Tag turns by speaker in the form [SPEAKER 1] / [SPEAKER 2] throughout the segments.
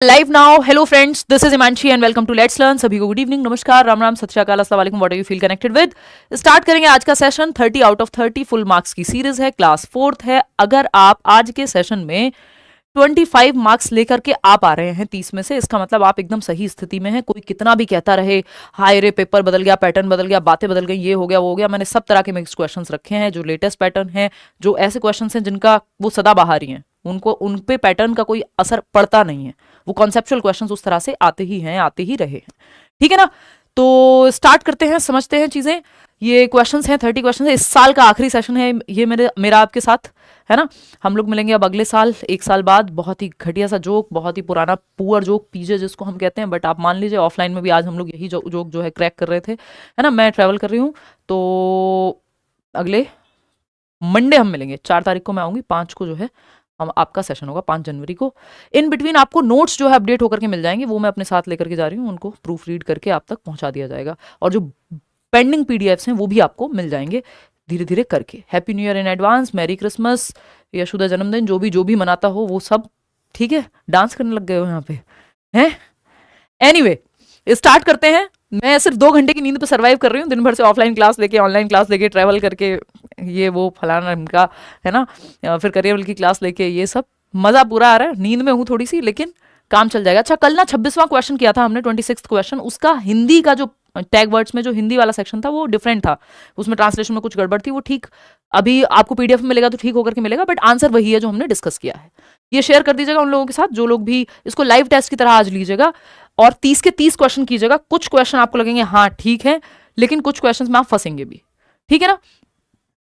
[SPEAKER 1] Live now. Hello friends, this is Himanshi and welcome to let's learn. सभी को good evening, नमस्कार, राम राम, सत श्री अकाल, अस्सलाम वालेकुम, what are you feel connected with. Start करेंगे आज का सेशन। 30 आउट ऑफ 30 फुल मार्क्स की सीरीज है, क्लास 4th है। अगर आप आज के सेशन में 25 मार्क्स लेकर के आप आ रहे हैं 30 में से, इसका मतलब आप एकदम सही स्थिति में हैं। कोई कितना भी कहता रहे हाय रे पेपर बदल गया, पैटर्न बदल गया, बातें बदल गई, ये हो गया वो हो गया, मैंने सब तरह के मिक्स क्वेश्चंस रखे हैं। जो लेटेस्ट पैटर्न है, जो ऐसे क्वेश्चंस हैं जिनका वो सदाबहार ही हैं, उनको उन पे पैटर्न का कोई असर पड़ता नहीं है। वो कॉन्सेप्चुअल क्वेश्चंस उस तरह से आते ही हैं, आते ही रहे हैं। ठीक है ना। तो स्टार्ट करते हैं, समझते हैं चीजें। ये क्वेश्चंस हैं, 30 क्वेश्चंस है। इस साल का आखिरी सेशन है ये मेरा आपके साथ, है ना। हम लोग मिलेंगे अब अगले साल, 1 साल बाद। बहुत ही घटिया सा जोक, बहुत ही पुराना पुअर जोक, पीजे जिसको हम कहते हैं, बट आप मान लीजिए ऑफलाइन में भी आज हम लोग यही जोक जो है क्रैक कर रहे थे, है ना। मैं ट्रैवल कर रही हूँ, तो अगले मंडे हम मिलेंगे। 4 तारीख को मैं आऊंगी, 5 को जो है हम आपका सेशन होगा, 5 जनवरी को। इन बिटवीन आपको नोट्स जो है अपडेट होकर के मिल जाएंगे, वो मैं अपने साथ लेकर के जा रही हूँ। उनको प्रूफ रीड करके आप तक पहुंचा दिया जाएगा, और जो पेंडिंग पीडीएफ्स हैं वो भी आपको मिल जाएंगे धीरे धीरे करके। Happy new year in advance, merry Christmas, Yashoda जन्मदिन, जो भी मनाता हो वो सब। ठीक है, डांस करने लग गए हो यहाँ पे, हैं। एनीवे, स्टार्ट करते हैं। मैं सिर्फ 2 घंटे की नींद पे सर्वाइव कर रही हूँ, दिन भर से ऑफलाइन क्लास लेके, ऑनलाइन क्लास लेके, ट्रैवल करके, ये वो फलाना इनका, है ना। फिर करियर की क्लास लेके, ये सब मजा पूरा आ रहा है। नींद में हूँ थोड़ी सी, लेकिन काम चल जाएगा। अच्छा, कल ना 26वां क्वेश्चन किया था हमने, 26th क्वेश्चन। उसका हिंदी का जो टैग वर्ड्स में जो हिंदी वाला सेक्शन था वो डिफरेंट था, उसमें ट्रांसलेशन में कुछ गड़बड़ थी। वो ठीक अभी आपको पीडीएफ में मिलेगा तो ठीक होकर के मिलेगा, बट आंसर वही है जो हमने डिस्कस किया है। ये शेयर कर दीजिएगा उन लोगों के साथ जो लोग भी इसको लाइव टेस्ट की तरह आज लीजिएगा, और 30 के 30 क्वेश्चन कीजिएगा। कुछ क्वेश्चन आपको लगेंगे हाँ ठीक है, लेकिन कुछ क्वेश्चन में आप फंसेंगे भी। ठीक है ना।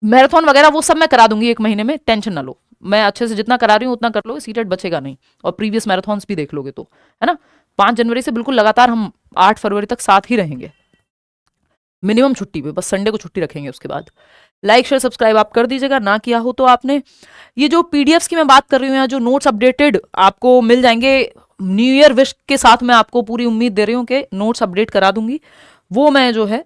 [SPEAKER 1] मैराथन वगैरह वो सब मैं करा दूंगी 1 महीने में, टेंशन ना लो। मैं अच्छे से जितना करा रही हूँ उतना कर लोगे, सीटेट बचेगा नहीं, और प्रीवियस मैराथन्स भी देख लोगे तो, है ना। 5 जनवरी से बिल्कुल लगातार हम 8 फरवरी तक साथ ही रहेंगे, मिनिमम छुट्टी पे, बस संडे को छुट्टी रखेंगे। उसके बाद लाइक शेयर सब्सक्राइब आप कर दीजिएगा, ना किया हो तो आपने। ये जो पीडीएफ्स की मैं बात कर रही हूँ, जो नोट्स अपडेटेड आपको मिल जाएंगे न्यू ईयर विश के साथ, मैं आपको पूरी उम्मीद दे रही हूँ कि नोट्स अपडेट करा दूंगी। वो मैं जो है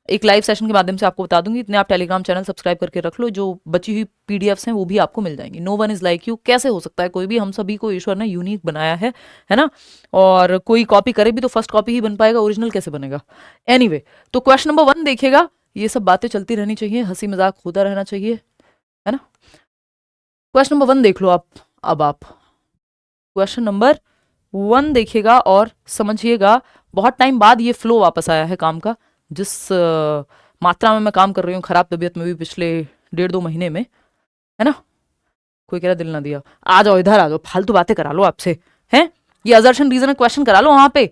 [SPEAKER 1] एक लाइव सेशन के माध्यम से आपको बता दूंगी। इतने आप टेलीग्राम चैनल सब्सक्राइब करके रख लो, जो बची हुई पीडीएफ्स हैं वो भी आपको मिल जाएंगी। No one is like you कैसे हो सकता है कोई भी, हम सभी को ईश्वर ने यूनिक बनाया है ना। और कोई कॉपी करे भी तो फर्स्ट कॉपी ही बन पाएगा, ओरिजिनल कैसे बनेगा। एनीवे, तो क्वेश्चन नंबर 1 देखिएगा। ये सब बातें चलती रहनी चाहिए, हंसी मजाक होता रहना चाहिए, है ना। क्वेश्चन नंबर 1 देख लो आप। अब आप क्वेश्चन नंबर 1 देखिएगा और समझिएगा। बहुत टाइम बाद ये फ्लो वापस आया है काम का, जिस मात्रा में मैं काम कर रही हूँ, खराब तबीयत में भी पिछले 1.5-2 महीने में, है ना। कोई कह रहा दिल ना दिया, आ जाओ इधर आ जाओ, फालतू बातें करा लो आपसे, हैं। ये अजर्शन रीजन क्वेश्चन करा लो, वहां पे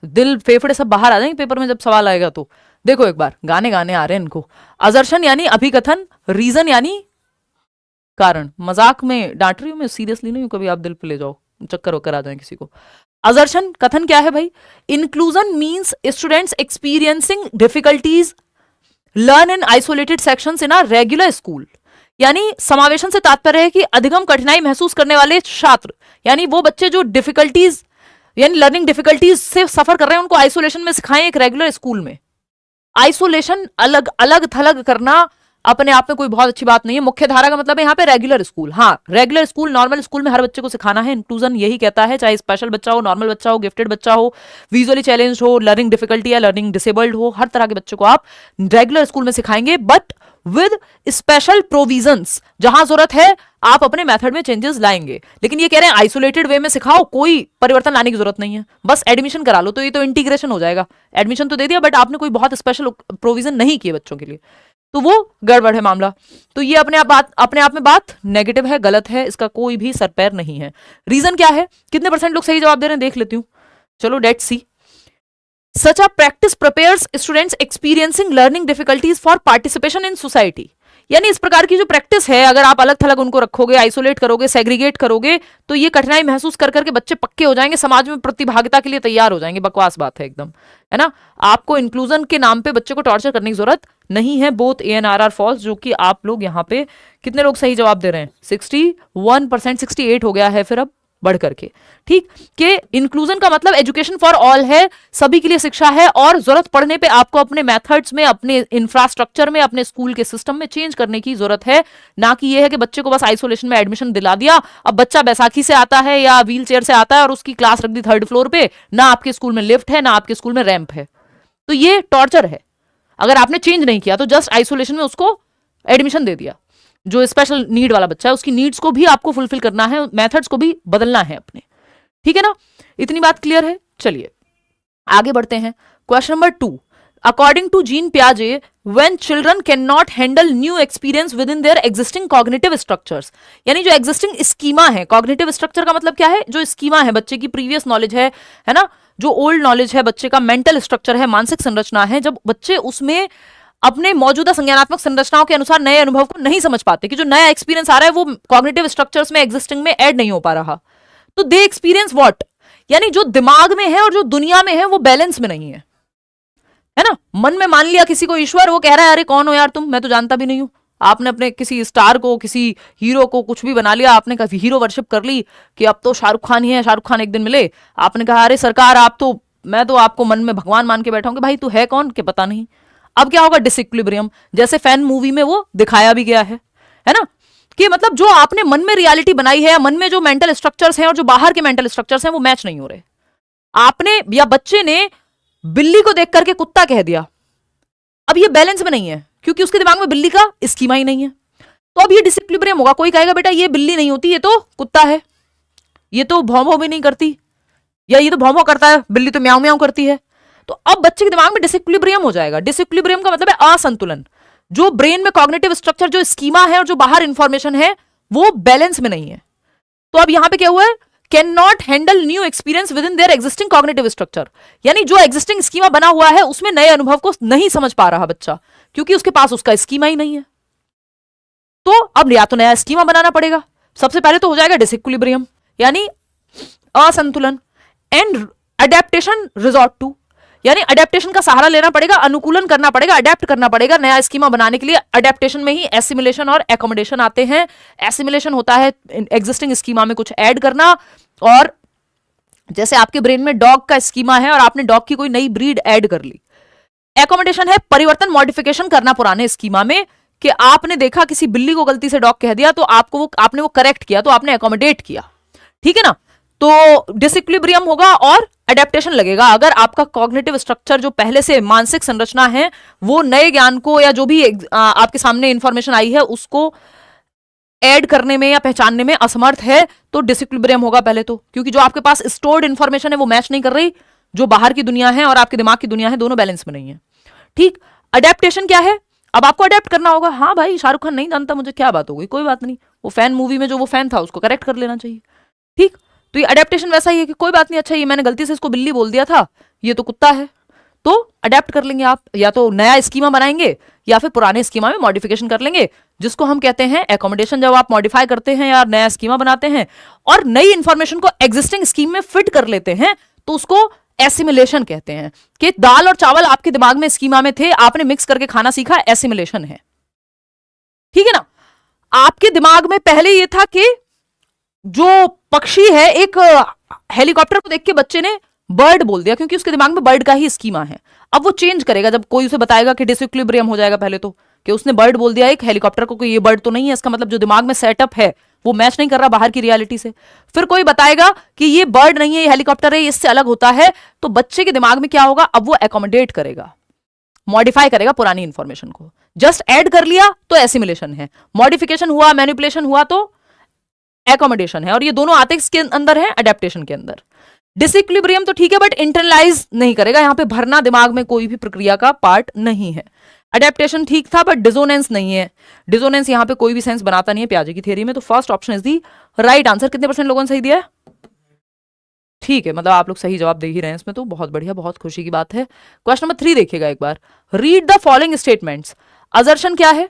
[SPEAKER 1] दिल फेफड़े सब बाहर आ जाएंगे पेपर में जब सवाल आएगा तो। देखो एक बार, गाने गाने आ रहे हैं इनको। अजर्शन यानी अभिकथन, रीजन यानी कारण। मजाक में डांट रही हूँ मैं, सीरियसली नहीं हूँ, कभी आप दिल पे ले जाओ, चक्कर वक्कर आ जाए किसी को। असर्शन कथन क्या है भाई। Inclusion means students experiencing difficulties learn in isolated sections in a regular school. यानी समावेशन से तात्पर्य है कि अधिगम कठिनाई महसूस करने वाले छात्र, यानी वो बच्चे जो डिफिकल्टीज यानी लर्निंग डिफिकल्टीज से सफर कर रहे हैं, उनको आइसोलेशन में सिखाएं एक रेगुलर स्कूल में। आइसोलेशन, अलग अलग थलग करना अपने आप में कोई बहुत अच्छी बात नहीं है। मुख्य धारा का मतलब है यहाँ पे रेगुलर स्कूल। हाँ, रेगुलर स्कूल, नॉर्मल स्कूल में हर बच्चे को सिखाना है। इंक्लूजन यही कहता है, चाहे स्पेशल बच्चा हो, नॉर्मल बच्चा हो, गिफ्टेड बच्चा हो, विजुअली चैलेंज हो, लर्निंग डिफिकल्टी या लर्निंग डिसेबल्ड हो, हर तरह के बच्चे को आप रेगुलर स्कूल में सिखाएंगे, बट विद स्पेशल प्रोविजंस। जहां जरूरत है आप अपने मेथड में चेंजेस लाएंगे। लेकिन ये कह रहे हैं आइसोलेटेड वे में सिखाओ, कोई परिवर्तन लाने की जरूरत नहीं है, बस एडमिशन करा लो, तो ये तो इंटीग्रेशन हो जाएगा। एडमिशन तो दे दिया, बट आपने कोई बहुत स्पेशल प्रोविजन नहीं किए बच्चों के लिए, तो वो गड़बड़ है मामला। तो ये अपने आप में बात नेगेटिव है, गलत है, इसका कोई भी सर पैर नहीं है। रीजन क्या है, कितने % लोग सही जवाब दे रहे हैं देख लेती हूँ। चलो let's see. Such a practice prepares students experiencing learning difficulties for participation in society. यानी इस प्रकार की जो प्रैक्टिस है, अगर आप अलग थलग उनको रखोगे, आइसोलेट करोगे, सेग्रीगेट करोगे, तो ये कठिनाई महसूस कर करके बच्चे पक्के हो जाएंगे, समाज में प्रतिभागिता के लिए तैयार हो जाएंगे। बकवास बात है एकदम, है ना। आपको इंक्लूजन के नाम पे बच्चे को टॉर्चर करने की जरूरत नहीं है। बोथ ANR आर फॉल्स, जो कि आप लोग यहाँ पे कितने लोग सही जवाब दे रहे हैं, 61%, 68 हो गया है। फिर अब बढ़ करके। ठीक, कि इंक्लूजन का मतलब एजुकेशन फॉर ऑल है, सभी के लिए शिक्षा है, और जरूरत पड़ने पे आपको अपने मेथड्स में, अपने इंफ्रास्ट्रक्चर में, अपने स्कूल के सिस्टम में चेंज करने की जरूरत है। ना कि ये है कि बच्चे को बस आइसोलेशन में एडमिशन दिला दिया, अब बच्चा बैसाखी से आता है या व्हील चेयर से आता है और उसकी क्लास रख दी 3rd फ्लोर पे, ना आपके स्कूल में लिफ्ट है, ना आपके स्कूल में रैंप है। तो ये टॉर्चर है। अगर आपने चेंज नहीं किया तो जस्ट आइसोलेशन में उसको एडमिशन दे दिया। जो स्पेशल नीड वाला बच्चा है उसकी नीड्स को भी आपको फुलफिल करना है, मेथड्स को भी बदलना है अपने। ठीक है ना, इतनी बात क्लियर है। चलिए आगे बढ़ते हैं। Question number 2, according to Jean पियाजे, when children can not handle new experience with in their existing cognitive structures, यानी जो एग्जिस्टिंग स्कीमा है, कॉग्निटिव स्ट्रक्चर का मतलब क्या है, जो स्कीमा है, बच्चे की प्रीवियस नॉलेज है ना, जो ओल्ड नॉलेज है, बच्चे का मेंटल स्ट्रक्चर है, मानसिक संरचना है, जब बच्चे उसमें अपने मौजूदा संज्ञानात्मक संरचनाओं के अनुसार नए अनुभव को नहीं समझ पाते, कि जो नया एक्सपीरियंस आ रहा है वो कॉग्निटिव स्ट्रक्चर्स में, एग्जिस्टिंग में ऐड नहीं हो पा रहा, तो दे एक्सपीरियंस व्हाट, यानी जो दिमाग में है और जो दुनिया में है वो बैलेंस में नहीं है ना। मन में मान लिया किसी को ईश्वर, वो कह रहा है अरे कौन हो यार तुम, मैं तो जानता भी नहीं हूं। आपने अपने किसी स्टार को, किसी हीरो को कुछ भी बना लिया, आपने कहा हीरो वर्शिप कर ली कि अब तो शाहरुख खान ही है, शाहरुख खान एक दिन मिले, आपने कहा अरे सरकार आप तो, मैं तो आपको मन में भगवान मान के बैठा हूं कि भाई तू है कौन के पता नहीं। अब क्या होगा, डिसइक्विलिब्रियम, जैसे फैन मूवी में वो दिखाया भी गया है ना, कि मतलब जो आपने मन में रियलिटी बनाई है, मन में जो मेंटल स्ट्रक्चर्स हैं और जो बाहर के मेंटल स्ट्रक्चर्स हैं वो मैच नहीं हो रहे। आपने या बच्चे ने बिल्ली को देख करके कुत्ता कह दिया, अब ये बैलेंस में नहीं है, क्योंकि उसके दिमाग में बिल्ली का स्कीमा ही नहीं है, तो अब ये डिसइक्विलिब्रियम होगा। कोई कहेगा बेटा ये बिल्ली नहीं होती, ये तो कुत्ता है, ये तो भौं भौं भी नहीं करती, या ये तो भौं भौं करता है, बिल्ली तो म्याऊं म्याऊं करती है। तो अब बच्चे के दिमाग में डिसइक्विलिब्रियम हो जाएगा। डिसइक्विलिब्रियम का मतलब है असंतुलन, जो ब्रेन में कॉग्निटिव स्ट्रक्चर, जो स्कीमा है और जो बाहर इंफॉर्मेशन है वो बैलेंस में नहीं है। तो अब यहां पे क्या हुआ है, can not handle new experience with in their existing cognitive structure, यानी जो एग्जिस्टिंग स्कीमा बना हुआ है उसमें नए अनुभव को नहीं समझ पा रहा बच्चा, क्योंकि उसके पास उसका स्कीमा ही नहीं है। तो अब या तो नया स्कीमा बनाना पड़ेगा, सबसे पहले तो हो जाएगा डिसइक्विलिब्रियम यानी असंतुलन, एंड अडेप्टेशन रिजॉर्ट टू, यानी अडेप्टेशन का सहारा लेना पड़ेगा, अनुकूलन करना पड़ेगा, अडेप्ट करना पड़ेगा नया स्कीमा बनाने के लिए। अडेप्टेशन में ही एसिमिलेशन और एकोमोडेशन आते हैं। एसिमिलेशन होता है एग्जिस्टिंग स्कीमा में कुछ ऐड करना, और जैसे आपके ब्रेन में डॉग का स्कीमा है और आपने डॉग की कोई नई ब्रीड ऐड कर ली। एकोमोडेशन है परिवर्तन, मॉडिफिकेशन करना पुराने स्कीमा में, कि आपने देखा किसी बिल्ली को गलती से डॉग कह दिया तो आपने वो करेक्ट किया, तो आपने एकोमोडेट किया। ठीक है ना, तो डिसइक्विलिब्रियम होगा और अडेप्टेशन लगेगा। अगर आपका कॉग्निटिव स्ट्रक्चर जो पहले से मानसिक संरचना है वो नए ज्ञान को या जो भी आपके सामने इंफॉर्मेशन आई है उसको ऐड करने में या पहचानने में असमर्थ है, तो डिसइक्विलिब्रियम होगा पहले तो, क्योंकि जो आपके पास स्टोर्ड इंफॉर्मेशन है वो मैच नहीं कर रही, जो बाहर की दुनिया है और आपके दिमाग की दुनिया है दोनों बैलेंस में नहीं है। ठीक, अडेप्टेशन क्या है, अब आपको अडेप्ट करना होगा। हाँ भाई शाहरुख खान नहीं जानता मुझे, क्या बात हो गई, कोई बात नहीं, वो फैन मूवी में जो वो फैन था उसको करेक्ट कर लेना चाहिए। ठीक, तो ये अडेप्टेशन वैसा ही है कि कोई बात नहीं, अच्छा ये मैंने गलती से इसको बिल्ली बोल दिया था, ये तो कुत्ता है, तो अडेप्ट कर लेंगे आप, या तो नया स्कीमा बनाएंगे या फिर पुराने स्कीमा में मॉडिफिकेशन कर लेंगे, जिसको हम कहते हैं एकोमोडेशन। जब आप मॉडिफाई करते हैं या नया स्कीमा बनाते हैं और नई इंफॉर्मेशन को एग्जिस्टिंग स्कीम में फिट कर लेते हैं तो उसको एसिमिलेशन कहते हैं, कि दाल और चावल आपके दिमाग में स्कीमा में थे, आपने मिक्स करके खाना सीखा, एसिमिलेशन है। ठीक है ना, आपके दिमाग में पहले ये था कि जो पक्षी है, एक हेलीकॉप्टर को देख के बच्चे ने बर्ड बोल दिया, क्योंकि उसके दिमाग में बर्ड का ही स्कीमा है। अब वो चेंज करेगा जब कोई उसे बताएगा कि डिसइक्विलिब्रियम हो जाएगा पहले तो, कि उसने बर्ड बोल दिया एक हेलीकॉप्टर को, ये बर्ड तो नहीं है, इसका मतलब जो दिमाग में सेटअप है वो मैच नहीं कर रहा बाहर की रियलिटी से। फिर कोई बताएगा कि ये बर्ड नहीं है, ये हेलीकॉप्टर है, इससे अलग होता है, तो बच्चे के दिमाग में क्या होगा, अब वो एकोमोडेट करेगा, मॉडिफाई करेगा पुरानी इंफॉर्मेशन को। जस्ट ऐड कर लिया तो एसिमिलेशन है, मॉडिफिकेशन हुआ, मैनिपुलेशन हुआ तो एकोमोडेशन है, और ये दोनों आते किसके अंदर है, अडेप्टेशन के अंदर। डिसइक्विलिब्रियम तो ठीक है बट इंटरनलाइज नहीं करेगा, यहां पे भरना दिमाग में कोई भी प्रक्रिया का पार्ट नहीं है। अडेप्टेशन ठीक था बट डिसोनेंस नहीं है, डिसोनेंस यहां पे कोई भी सेंस बनाता नहीं है पियाजे की थ्योरी में। तो first option is the right answer. कितने % लोगों ने सही दिया है, ठीक है, मतलब आप लोग सही जवाब दे ही रहे हैं इसमें, तो बहुत बढ़िया, बहुत खुशी की बात है। क्वेश्चन नंबर 3 देखिएगा एक बार, read the following statements. Assertion क्या है,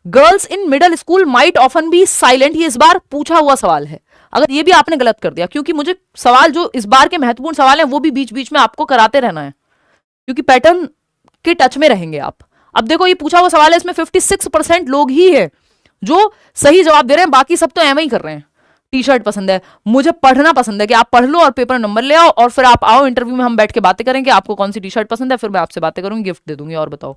[SPEAKER 1] girls in middle school might often be silent, ये इस बार पूछा हुआ सवाल है। अगर ये भी आपने गलत कर दिया, क्योंकि मुझे सवाल जो इस बार के महत्वपूर्ण सवाल हैं वो भी बीच बीच में आपको कराते रहना है, क्योंकि पैटर्न के टच में रहेंगे आप। अब देखो ये पूछा हुआ सवाल है, इसमें 56% लोग ही है जो सही जवाब दे रहे हैं, बाकी सब तो एम ही कर रहे हैं। टी शर्ट पसंद है, मुझे पढ़ना पसंद है कि आप पढ़ लो और पेपर नंबर ले आओ और फिर आप आओ इंटरव्यू में, हम बैठ के बातें करेंगे, आपको कौन सी टी शर्ट पसंद है, फिर मैं आपसे बातें करूंगी, गिफ्ट दे दूंगी, और बताओ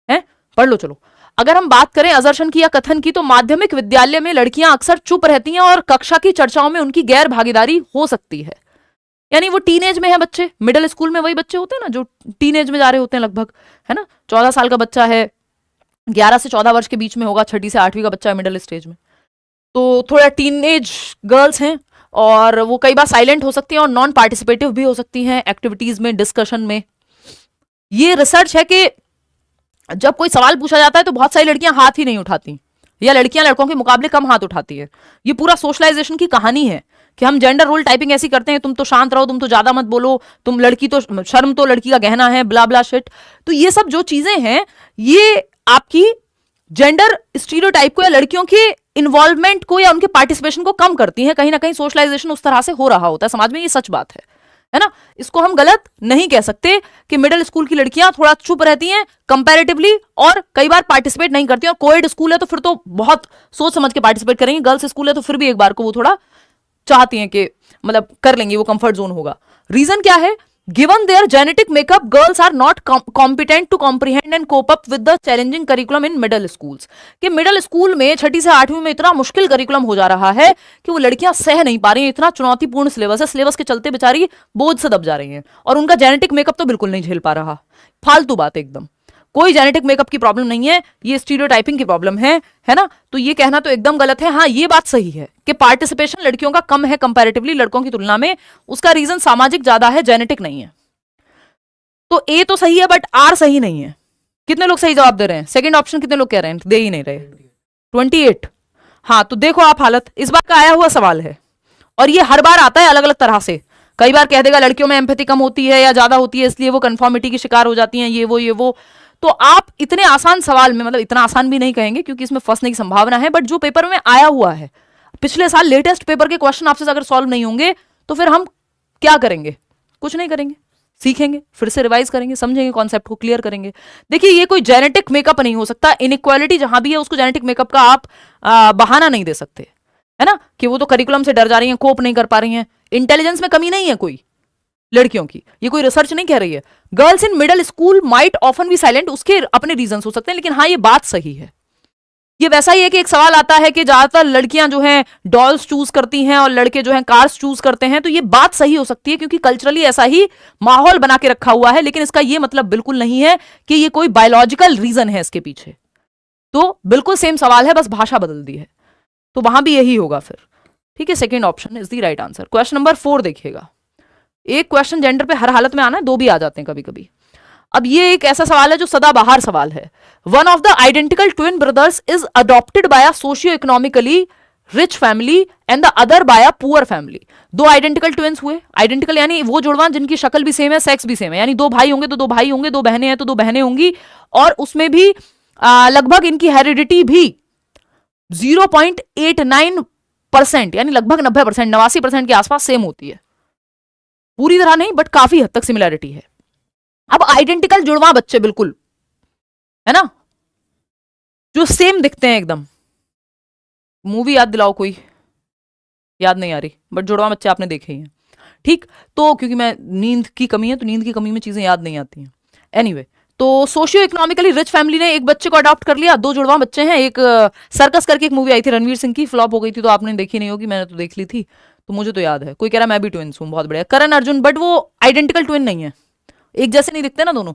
[SPEAKER 1] है, पढ़ लो चलो। अगर हम बात करें असर्शन की या कथन की, तो माध्यमिक विद्यालय में लड़कियां अक्सर चुप रहती हैं और कक्षा की चर्चाओं में उनकी गैर भागीदारी हो सकती है। यानी वो टीनेज में है बच्चे, मिडिल स्कूल में वही बच्चे होते हैं ना जो टीनेज में जा रहे होते हैं लगभग, है ना, 14 साल का बच्चा है, 11 से 14 वर्ष के बीच में होगा, 6ठी से 8वीं का बच्चा है मिडिल स्टेज में, तो थोड़ा टीनेज गर्ल्स हैं और वो कई बार साइलेंट हो सकती हैं और नॉन पार्टिसिपेटिव भी हो सकती हैं एक्टिविटीज में, डिस्कशन में। ये रिसर्च है कि जब कोई सवाल पूछा जाता है तो बहुत सारी लड़कियां हाथ ही नहीं उठाती, या लड़कियां लड़कों के मुकाबले कम हाथ उठाती है। ये पूरा सोशलाइजेशन की कहानी है कि हम जेंडर रोल टाइपिंग ऐसी करते हैं, तुम तो शांत रहो, तुम तो ज्यादा मत बोलो, तुम लड़की तो, शर्म तो लड़की का गहना है, ब्ला ब्ला शिट। तो ये सब जो चीजें हैं ये आपकी जेंडर स्टीरियोटाइप को या लड़कियों के इन्वॉल्वमेंट को या उनके पार्टिसिपेशन को कम करती हैं। कहीं ना कहीं सोशलाइजेशन उस तरह से हो रहा होता है समाज में, ये सच बात है ना। इसको हम गलत नहीं कह सकते कि मिडिल स्कूल की लड़कियां थोड़ा चुप रहती हैं कंपैरेटिवली और कई बार पार्टिसिपेट नहीं करती हैं। और कोएड स्कूल है तो फिर तो बहुत सोच समझ के पार्टिसिपेट करेंगे, गर्ल्स स्कूल है तो फिर भी एक बार को वो थोड़ा चाहती हैं कि मतलब कर लेंगे, वो कंफर्ट जोन होगा। रीजन क्या है? Given their genetic makeup, girls are not competent to comprehend and cope up with the challenging curriculum in middle schools. कि मिडिल स्कूल में 6ठी से 8वीं में इतना मुश्किल करिकुलम हो जा रहा है कि वो लड़कियां सह नहीं पा रही हैं, इतना चुनौतीपूर्ण सिलेबस है, सिलेबस के चलते बेचारी बोझ से दब जा रही हैं और उनका जेनेटिक मेकअप तो बिल्कुल नहीं झेल पा रहा। फालतू बात एकदम, कोई जेनेटिक मेकअप की प्रॉब्लम नहीं है, ये स्टीरियोटाइपिंग की प्रॉब्लम है ना। तो ये कहना तो एकदम गलत है। हाँ, ये बात सही है कि पार्टिसिपेशन लड़कियों का कम है कंपैरेटिवली लड़कों की तुलना में, उसका रीजन सामाजिक ज्यादा है, जेनेटिक नहीं है। तो ए तो सही है बट आर सही नहीं है। कितने लोग सही जवाब दे रहे हैं? सेकंड ऑप्शन कितने लोग कह रहे हैं? दे ही नहीं रहे। 28। हाँ, तो देखो आप हालत, इस बार का आया हुआ सवाल है और ये हर बार आता है अलग अलग तरह से। कई बार कह देगा लड़कियों में एम्पैथी कम होती है या ज्यादा होती है इसलिए वो कंफर्मिटी की शिकार हो जाती हैं, ये वो। तो आप इतने आसान सवाल में, मतलब इतना आसान भी नहीं कहेंगे क्योंकि इसमें फंसने की संभावना है, बट जो पेपर में आया हुआ है पिछले साल लेटेस्ट पेपर के क्वेश्चन आपसे अगर सॉल्व नहीं होंगे तो फिर हम क्या करेंगे? कुछ नहीं करेंगे, सीखेंगे, फिर से रिवाइज करेंगे, समझेंगे, कॉन्सेप्ट को क्लियर करेंगे। देखिए, ये कोई जेनेटिक मेकअप नहीं हो सकता। इनइक्वालिटी जहां भी है उसको जेनेटिक मेकअप का आप बहाना नहीं दे सकते, है ना, कि वो तो करिकुलम से डर जा रही हैं, कोप नहीं कर पा रही हैं। इंटेलिजेंस में कमी नहीं है कोई लड़कियों की, ये कोई रिसर्च नहीं कह रही है। Girls in middle school might often be silent, उसके अपने रीजन हो सकते हैं, लेकिन हाँ ये बात सही है। ये वैसा ही है कि एक सवाल आता है कि ज्यादातर लड़कियां जो हैं डॉल्स चूज करती हैं और लड़के जो हैं कार्स चूज करते हैं, तो ये बात सही हो सकती है क्योंकि कल्चरली ऐसा ही माहौल बना के रखा हुआ है, लेकिन इसका ये मतलब बिल्कुल नहीं है कि ये कोई बायोलॉजिकल रीजन है इसके पीछे। तो बिल्कुल सेम सवाल है, बस भाषा बदल दी है, तो वहां भी यही होगा फिर। ठीक है, second option is the right answer. Question number 4 देखिएगा। एक क्वेश्चन जेंडर पे हर हालत में आना है, 2 भी आ जाते हैं कभी कभी। अब ये एक ऐसा सवाल है जो सदाबहार सवाल है। One of the identical twin brothers is adopted by a socio economically rich family and the other by a poor family. 2 identical twins हुए। आइडेंटिकल यानी वो जुड़वा जिनकी शक्ल भी सेम है, सेक्स भी सेम है, यानी 2 भाई होंगे तो 2 भाई होंगे, 2 बहनें हैं तो 2 बहनें होंगी, और उसमें भी लगभग इनकी हेरिडिटी भी 0.89% यानी लगभग 90%, 89% के आसपास सेम होती है। पूरी तरह नहीं बट काफी हद तक सिमिलैरिटी है। अब आइडेंटिकल जुड़वा बच्चे बिल्कुल, है ना, जो सेम दिखते हैं एकदम। मूवी याद दिलाओ कोई, याद नहीं आ रही, बट जुड़वा बच्चे आपने देखे ही हैं। ठीक, तो क्योंकि मैं नींद की कमी है तो नींद की कमी में चीजें याद नहीं आती हैं। एनीवे, तो सोशियो इकोनॉमिकली रिच फैमिली ने एक बच्चे को अडॉप्ट कर लिया। 2 जुड़वा बच्चे हैं। एक सर्कस करके एक मूवी आई थी रणवीर सिंह की, फ्लॉप हो गई थी तो आपने देखी नहीं होगी, मैंने तो देख ली थी तो मुझे तो याद है। कोई कह रहा मैं भी ट्विन्स हूं, बहुत बढ़िया। करण अर्जुन, बट वो आइडेंटिकल ट्विन नहीं है, एक जैसे नहीं दिखते ना दोनों।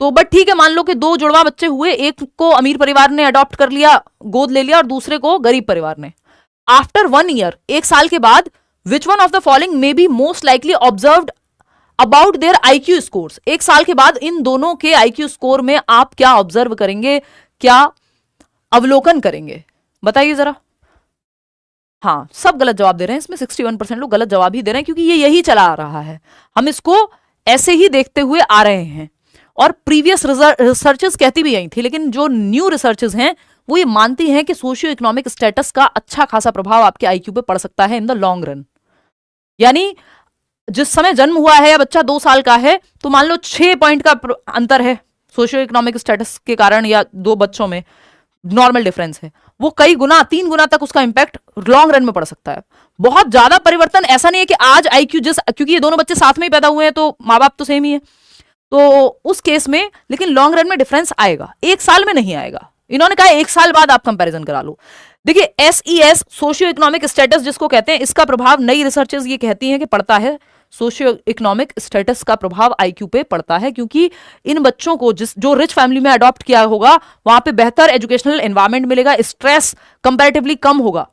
[SPEAKER 1] तो बट ठीक है, मान लो कि 2 जुड़वा बच्चे हुए, एक को अमीर परिवार ने अडॉप्ट कर लिया, गोद ले लिया, और दूसरे को गरीब परिवार ने। आफ्टर 1 ईयर, 1 साल के बाद, विच one of the following may be most likely observed about their IQ scores. 1 साल के बाद इन दोनों के IQ स्कोर में आप क्या ऑब्जर्व करेंगे, क्या अवलोकन करेंगे, बताइए जरा। हाँ, सब गलत जवाब दे रहे हैं इसमें, 61% लोग गलत जवाब ही दे रहे हैं क्योंकि ये यही चला आ रहा है, हम इसको ऐसे ही देखते हुए आ रहे हैं। और प्रीवियस रिसर्चेस कहती भी यही थी, लेकिन जो न्यू रिसर्चेस हैं वो ये मानती हैं कि सोशियो इकोनॉमिक स्टेटस का अच्छा खासा प्रभाव आपके IQ पे पड़ सकता है इन द लॉन्ग रन। यानी जिस समय जन्म हुआ है या बच्चा 2 साल का है तो मान लो 6 पॉइंट का अंतर है सोशियो इकोनॉमिक स्टेटस के कारण, या 2 बच्चों में नॉर्मल डिफरेंस है, वो कई गुना 3 गुना तक उसका इंपैक्ट लॉन्ग रन में पड़ सकता है। बहुत ज्यादा परिवर्तन ऐसा नहीं है कि आज आईक्यू क्योंकि ये दोनों बच्चे साथ में ही पैदा हुए हैं तो माँ बाप तो सेम ही है, तो उस केस में लेकिन लॉन्ग रन में डिफरेंस आएगा, 1 साल में नहीं आएगा। इन्होंने कहा 1 साल बाद आप कंपैरिजन करा लो। देखिए SES सोशियो इकोनॉमिक स्टेटस जिसको कहते हैं, इसका प्रभाव नई रिसर्चेस ये कहती हैं कि पड़ता है, सोशियो इकोनॉमिक स्टेटस का प्रभाव आईक्यू पे पड़ता है, क्योंकि इन बच्चों को जो रिच फैमिली में अडॉप्ट किया होगा वहां पे बेहतर एजुकेशनल एनवायरमेंट मिलेगा, स्ट्रेस कंपैरेटिवली कम होगा,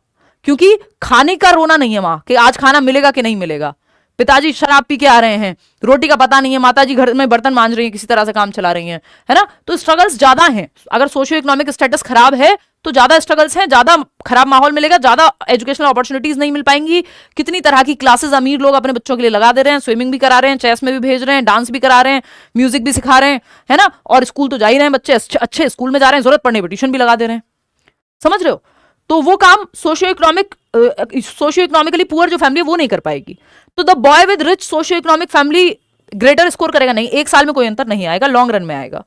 [SPEAKER 1] क्योंकि खाने का रोना नहीं है वहां कि आज खाना मिलेगा कि नहीं मिलेगा। पिताजी शराब पी के आ रहे हैं, रोटी का पता नहीं है, माताजी घर में बर्तन मांज रही हैं, किसी तरह से काम चला रही हैं, है ना, तो स्ट्रगल्स ज्यादा हैं। अगर सोशियो इकोनॉमिक स्टेटस खराब है तो ज्यादा स्ट्रगल्स हैं, ज्यादा खराब माहौल मिलेगा, ज्यादा एजुकेशनल अपॉर्चुनिटीज नहीं मिल पाएंगी। कितनी तरह की क्लासेस अमीर लोग अपने बच्चों के लिए लगा दे रहे हैं, स्विमिंग भी करा रहे हैं, चेस में भी भेज रहे हैं, डांस भी करा रहे हैं, म्यूजिक भी सिखा रहे हैं, है ना, और स्कूल तो जा ही रहे हैं बच्चे, अच्छे स्कूल में जा रहे हैं, जरूरत पड़ने पर ट्यूशन भी लगा दे रहे हैं, समझ रहे हो। तो वो काम सोशियो इकोनॉमिकली पुअर जो फैमिली है वो नहीं कर पाएगी। तो the boy with rich socio economic family greater score करेगा नहीं, 1 साल में कोई अंतर नहीं आएगा, लॉन्ग रन में आएगा।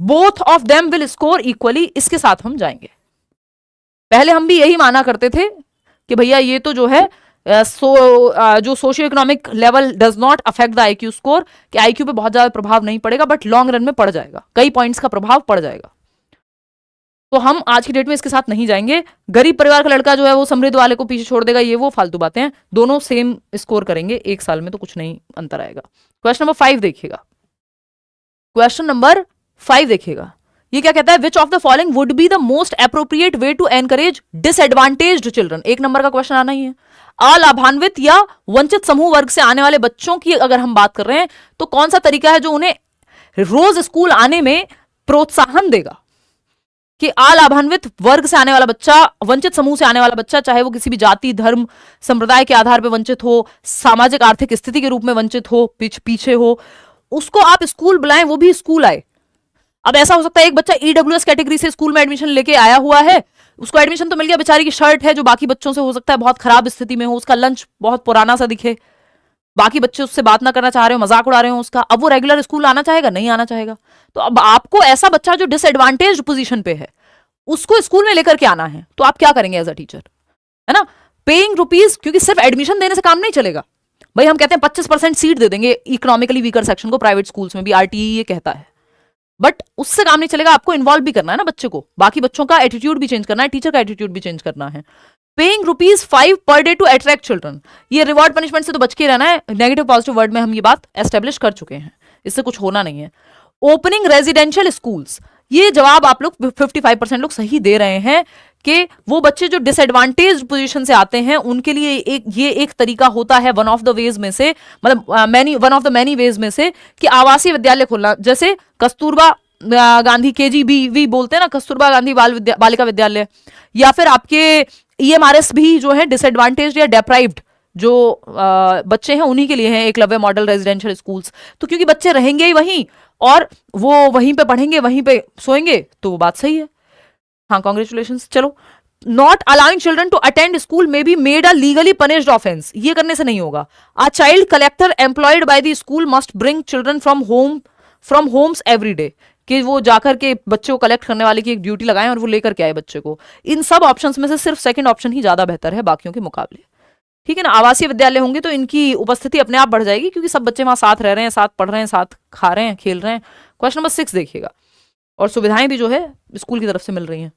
[SPEAKER 1] Both of them will score equally, इसके साथ हम जाएंगे। पहले हम भी यही माना करते थे कि भैया ये तो जो है जो socio economic level does not affect the IQ score, कि आईक्यू पे बहुत ज्यादा प्रभाव नहीं पड़ेगा, बट लॉन्ग रन में पड़ जाएगा, कई पॉइंट्स का प्रभाव पड़ जाएगा। तो हम आज की डेट में इसके साथ नहीं जाएंगे। गरीब परिवार का लड़का जो है वो समृद्ध वाले को पीछे छोड़ देगा, ये वो फालतू बातें हैं, दोनों सेम स्कोर करेंगे, 1 साल में तो कुछ नहीं अंतर आएगा। क्वेश्चन नंबर 5 देखिएगा, क्वेश्चन नंबर 5 देखिएगा, ये क्या कहता है, which of the following would be the most appropriate way to encourage disadvantaged children. 1 number का क्वेश्चन आना ही है। अलाभान्वित या वंचित समूह वर्ग से आने वाले बच्चों की अगर हम बात कर रहे हैं तो कौन सा तरीका है जो उन्हें रोज स्कूल आने में प्रोत्साहन देगा, कि अलाभान्वित वर्ग से आने वाला बच्चा, वंचित समूह से आने वाला बच्चा, चाहे वो किसी भी जाति, धर्म, संप्रदाय के आधार पर वंचित हो, सामाजिक आर्थिक स्थिति के रूप में वंचित हो, पीछे हो, उसको आप स्कूल बुलाएं, वो भी स्कूल आए। अब ऐसा हो सकता है एक बच्चा ईडब्ल्यूएस कैटेगरी से स्कूल में एडमिशन लेके आया हुआ है, उसको एडमिशन तो मिल गया, बेचारी की शर्ट है जो बाकी बच्चों से हो सकता है बहुत खराब स्थिति में हो, उसका लंच बहुत पुराना सा दिखे, बाकी बच्चे उससे बात ना करना चाह रहे हो, मजाक उड़ा रहे हो उसका, अब वो रेगुलर स्कूल आना चाहेगा, नहीं आना चाहेगा। तो अब आपको ऐसा बच्चा जो डिसएडवांटेज पोजीशन पे है उसको स्कूल में लेकर के आना है, तो आप क्या करेंगे एज अ टीचर, है ना, पेइंग रुपीज, क्योंकि सिर्फ एडमिशन देने से काम नहीं चलेगा भाई। हम कहते हैं 25% सीट दे देंगे इकोनॉमिकली वीकर सेक्शन को प्राइवेट स्कूल्स में भी, आरटीई ये कहता है, बट उससे काम नहीं चलेगा, आपको इन्वॉल्व भी करना है ना बच्चे को, बाकी बच्चों का एटीट्यूड भी चेंज करना है, टीचर का एटीट्यूड भी चेंज करना है। Paying ₹5 per day to attract children, ये रिवॉर्ड पनिशमेंट से तो बच के रहना है, नेगेटिव पॉजिटिव वर्ड में हम ये बात एस्टेब्लिश कर चुके हैं, इससे कुछ होना नहीं है। ओपनिंग रेजिडेंशियल स्कूल्स, ये जवाब आप लोग 55% लोग सही दे रहे हैं कि वो बच्चे जो डिसएडवांटेज पोजीशन से आते हैं उनके लिए ये एक तरीका होता है, वन ऑफ द वेज में से, मतलब one of the many ways में से, कि आवासीय विद्यालय खोलना, जैसे कस्तूरबा गांधी KGB बोलते हैं ना, कस्तूरबा गांधी बालिका विद्यालय, या फिर आपके EMRS भी जो है डिसएडवांटेज या डेप्राइव्ड जो बच्चे हैं उन्हीं के लिए हैं एकलव्य मॉडल रेजिडेंशियल स्कूल्स। तो क्योंकि बच्चे रहेंगे ही वहीं और वो वहीं पे पढ़ेंगे, वहीं पे सोएंगे, तो वो बात सही है। हाँ, कॉन्ग्रेचुलेशंस। चलो, not allowing children to attend school may be made a legally punished offence, ये करने से नहीं होगा। A child collector employed by the school must bring children from homes every day, कि वो जाकर के बच्चे को कलेक्ट करने वाले की एक ड्यूटी लगाएं और वो लेकर के आए बच्चे को। इन सब ऑप्शंस में से सिर्फ सेकंड ऑप्शन ही ज्यादा बेहतर है बाकियों के मुकाबले, ठीक है ना। आवासीय विद्यालय होंगे तो इनकी उपस्थिति अपने आप बढ़ जाएगी, क्योंकि सब बच्चे वहां साथ रह रहे हैं, साथ पढ़ रहे हैं, साथ खा रहे हैं, खेल रहे हैं। क्वेश्चन नंबर 6 देखिएगा, और सुविधाएं भी जो है स्कूल की तरफ से मिल रही हैं।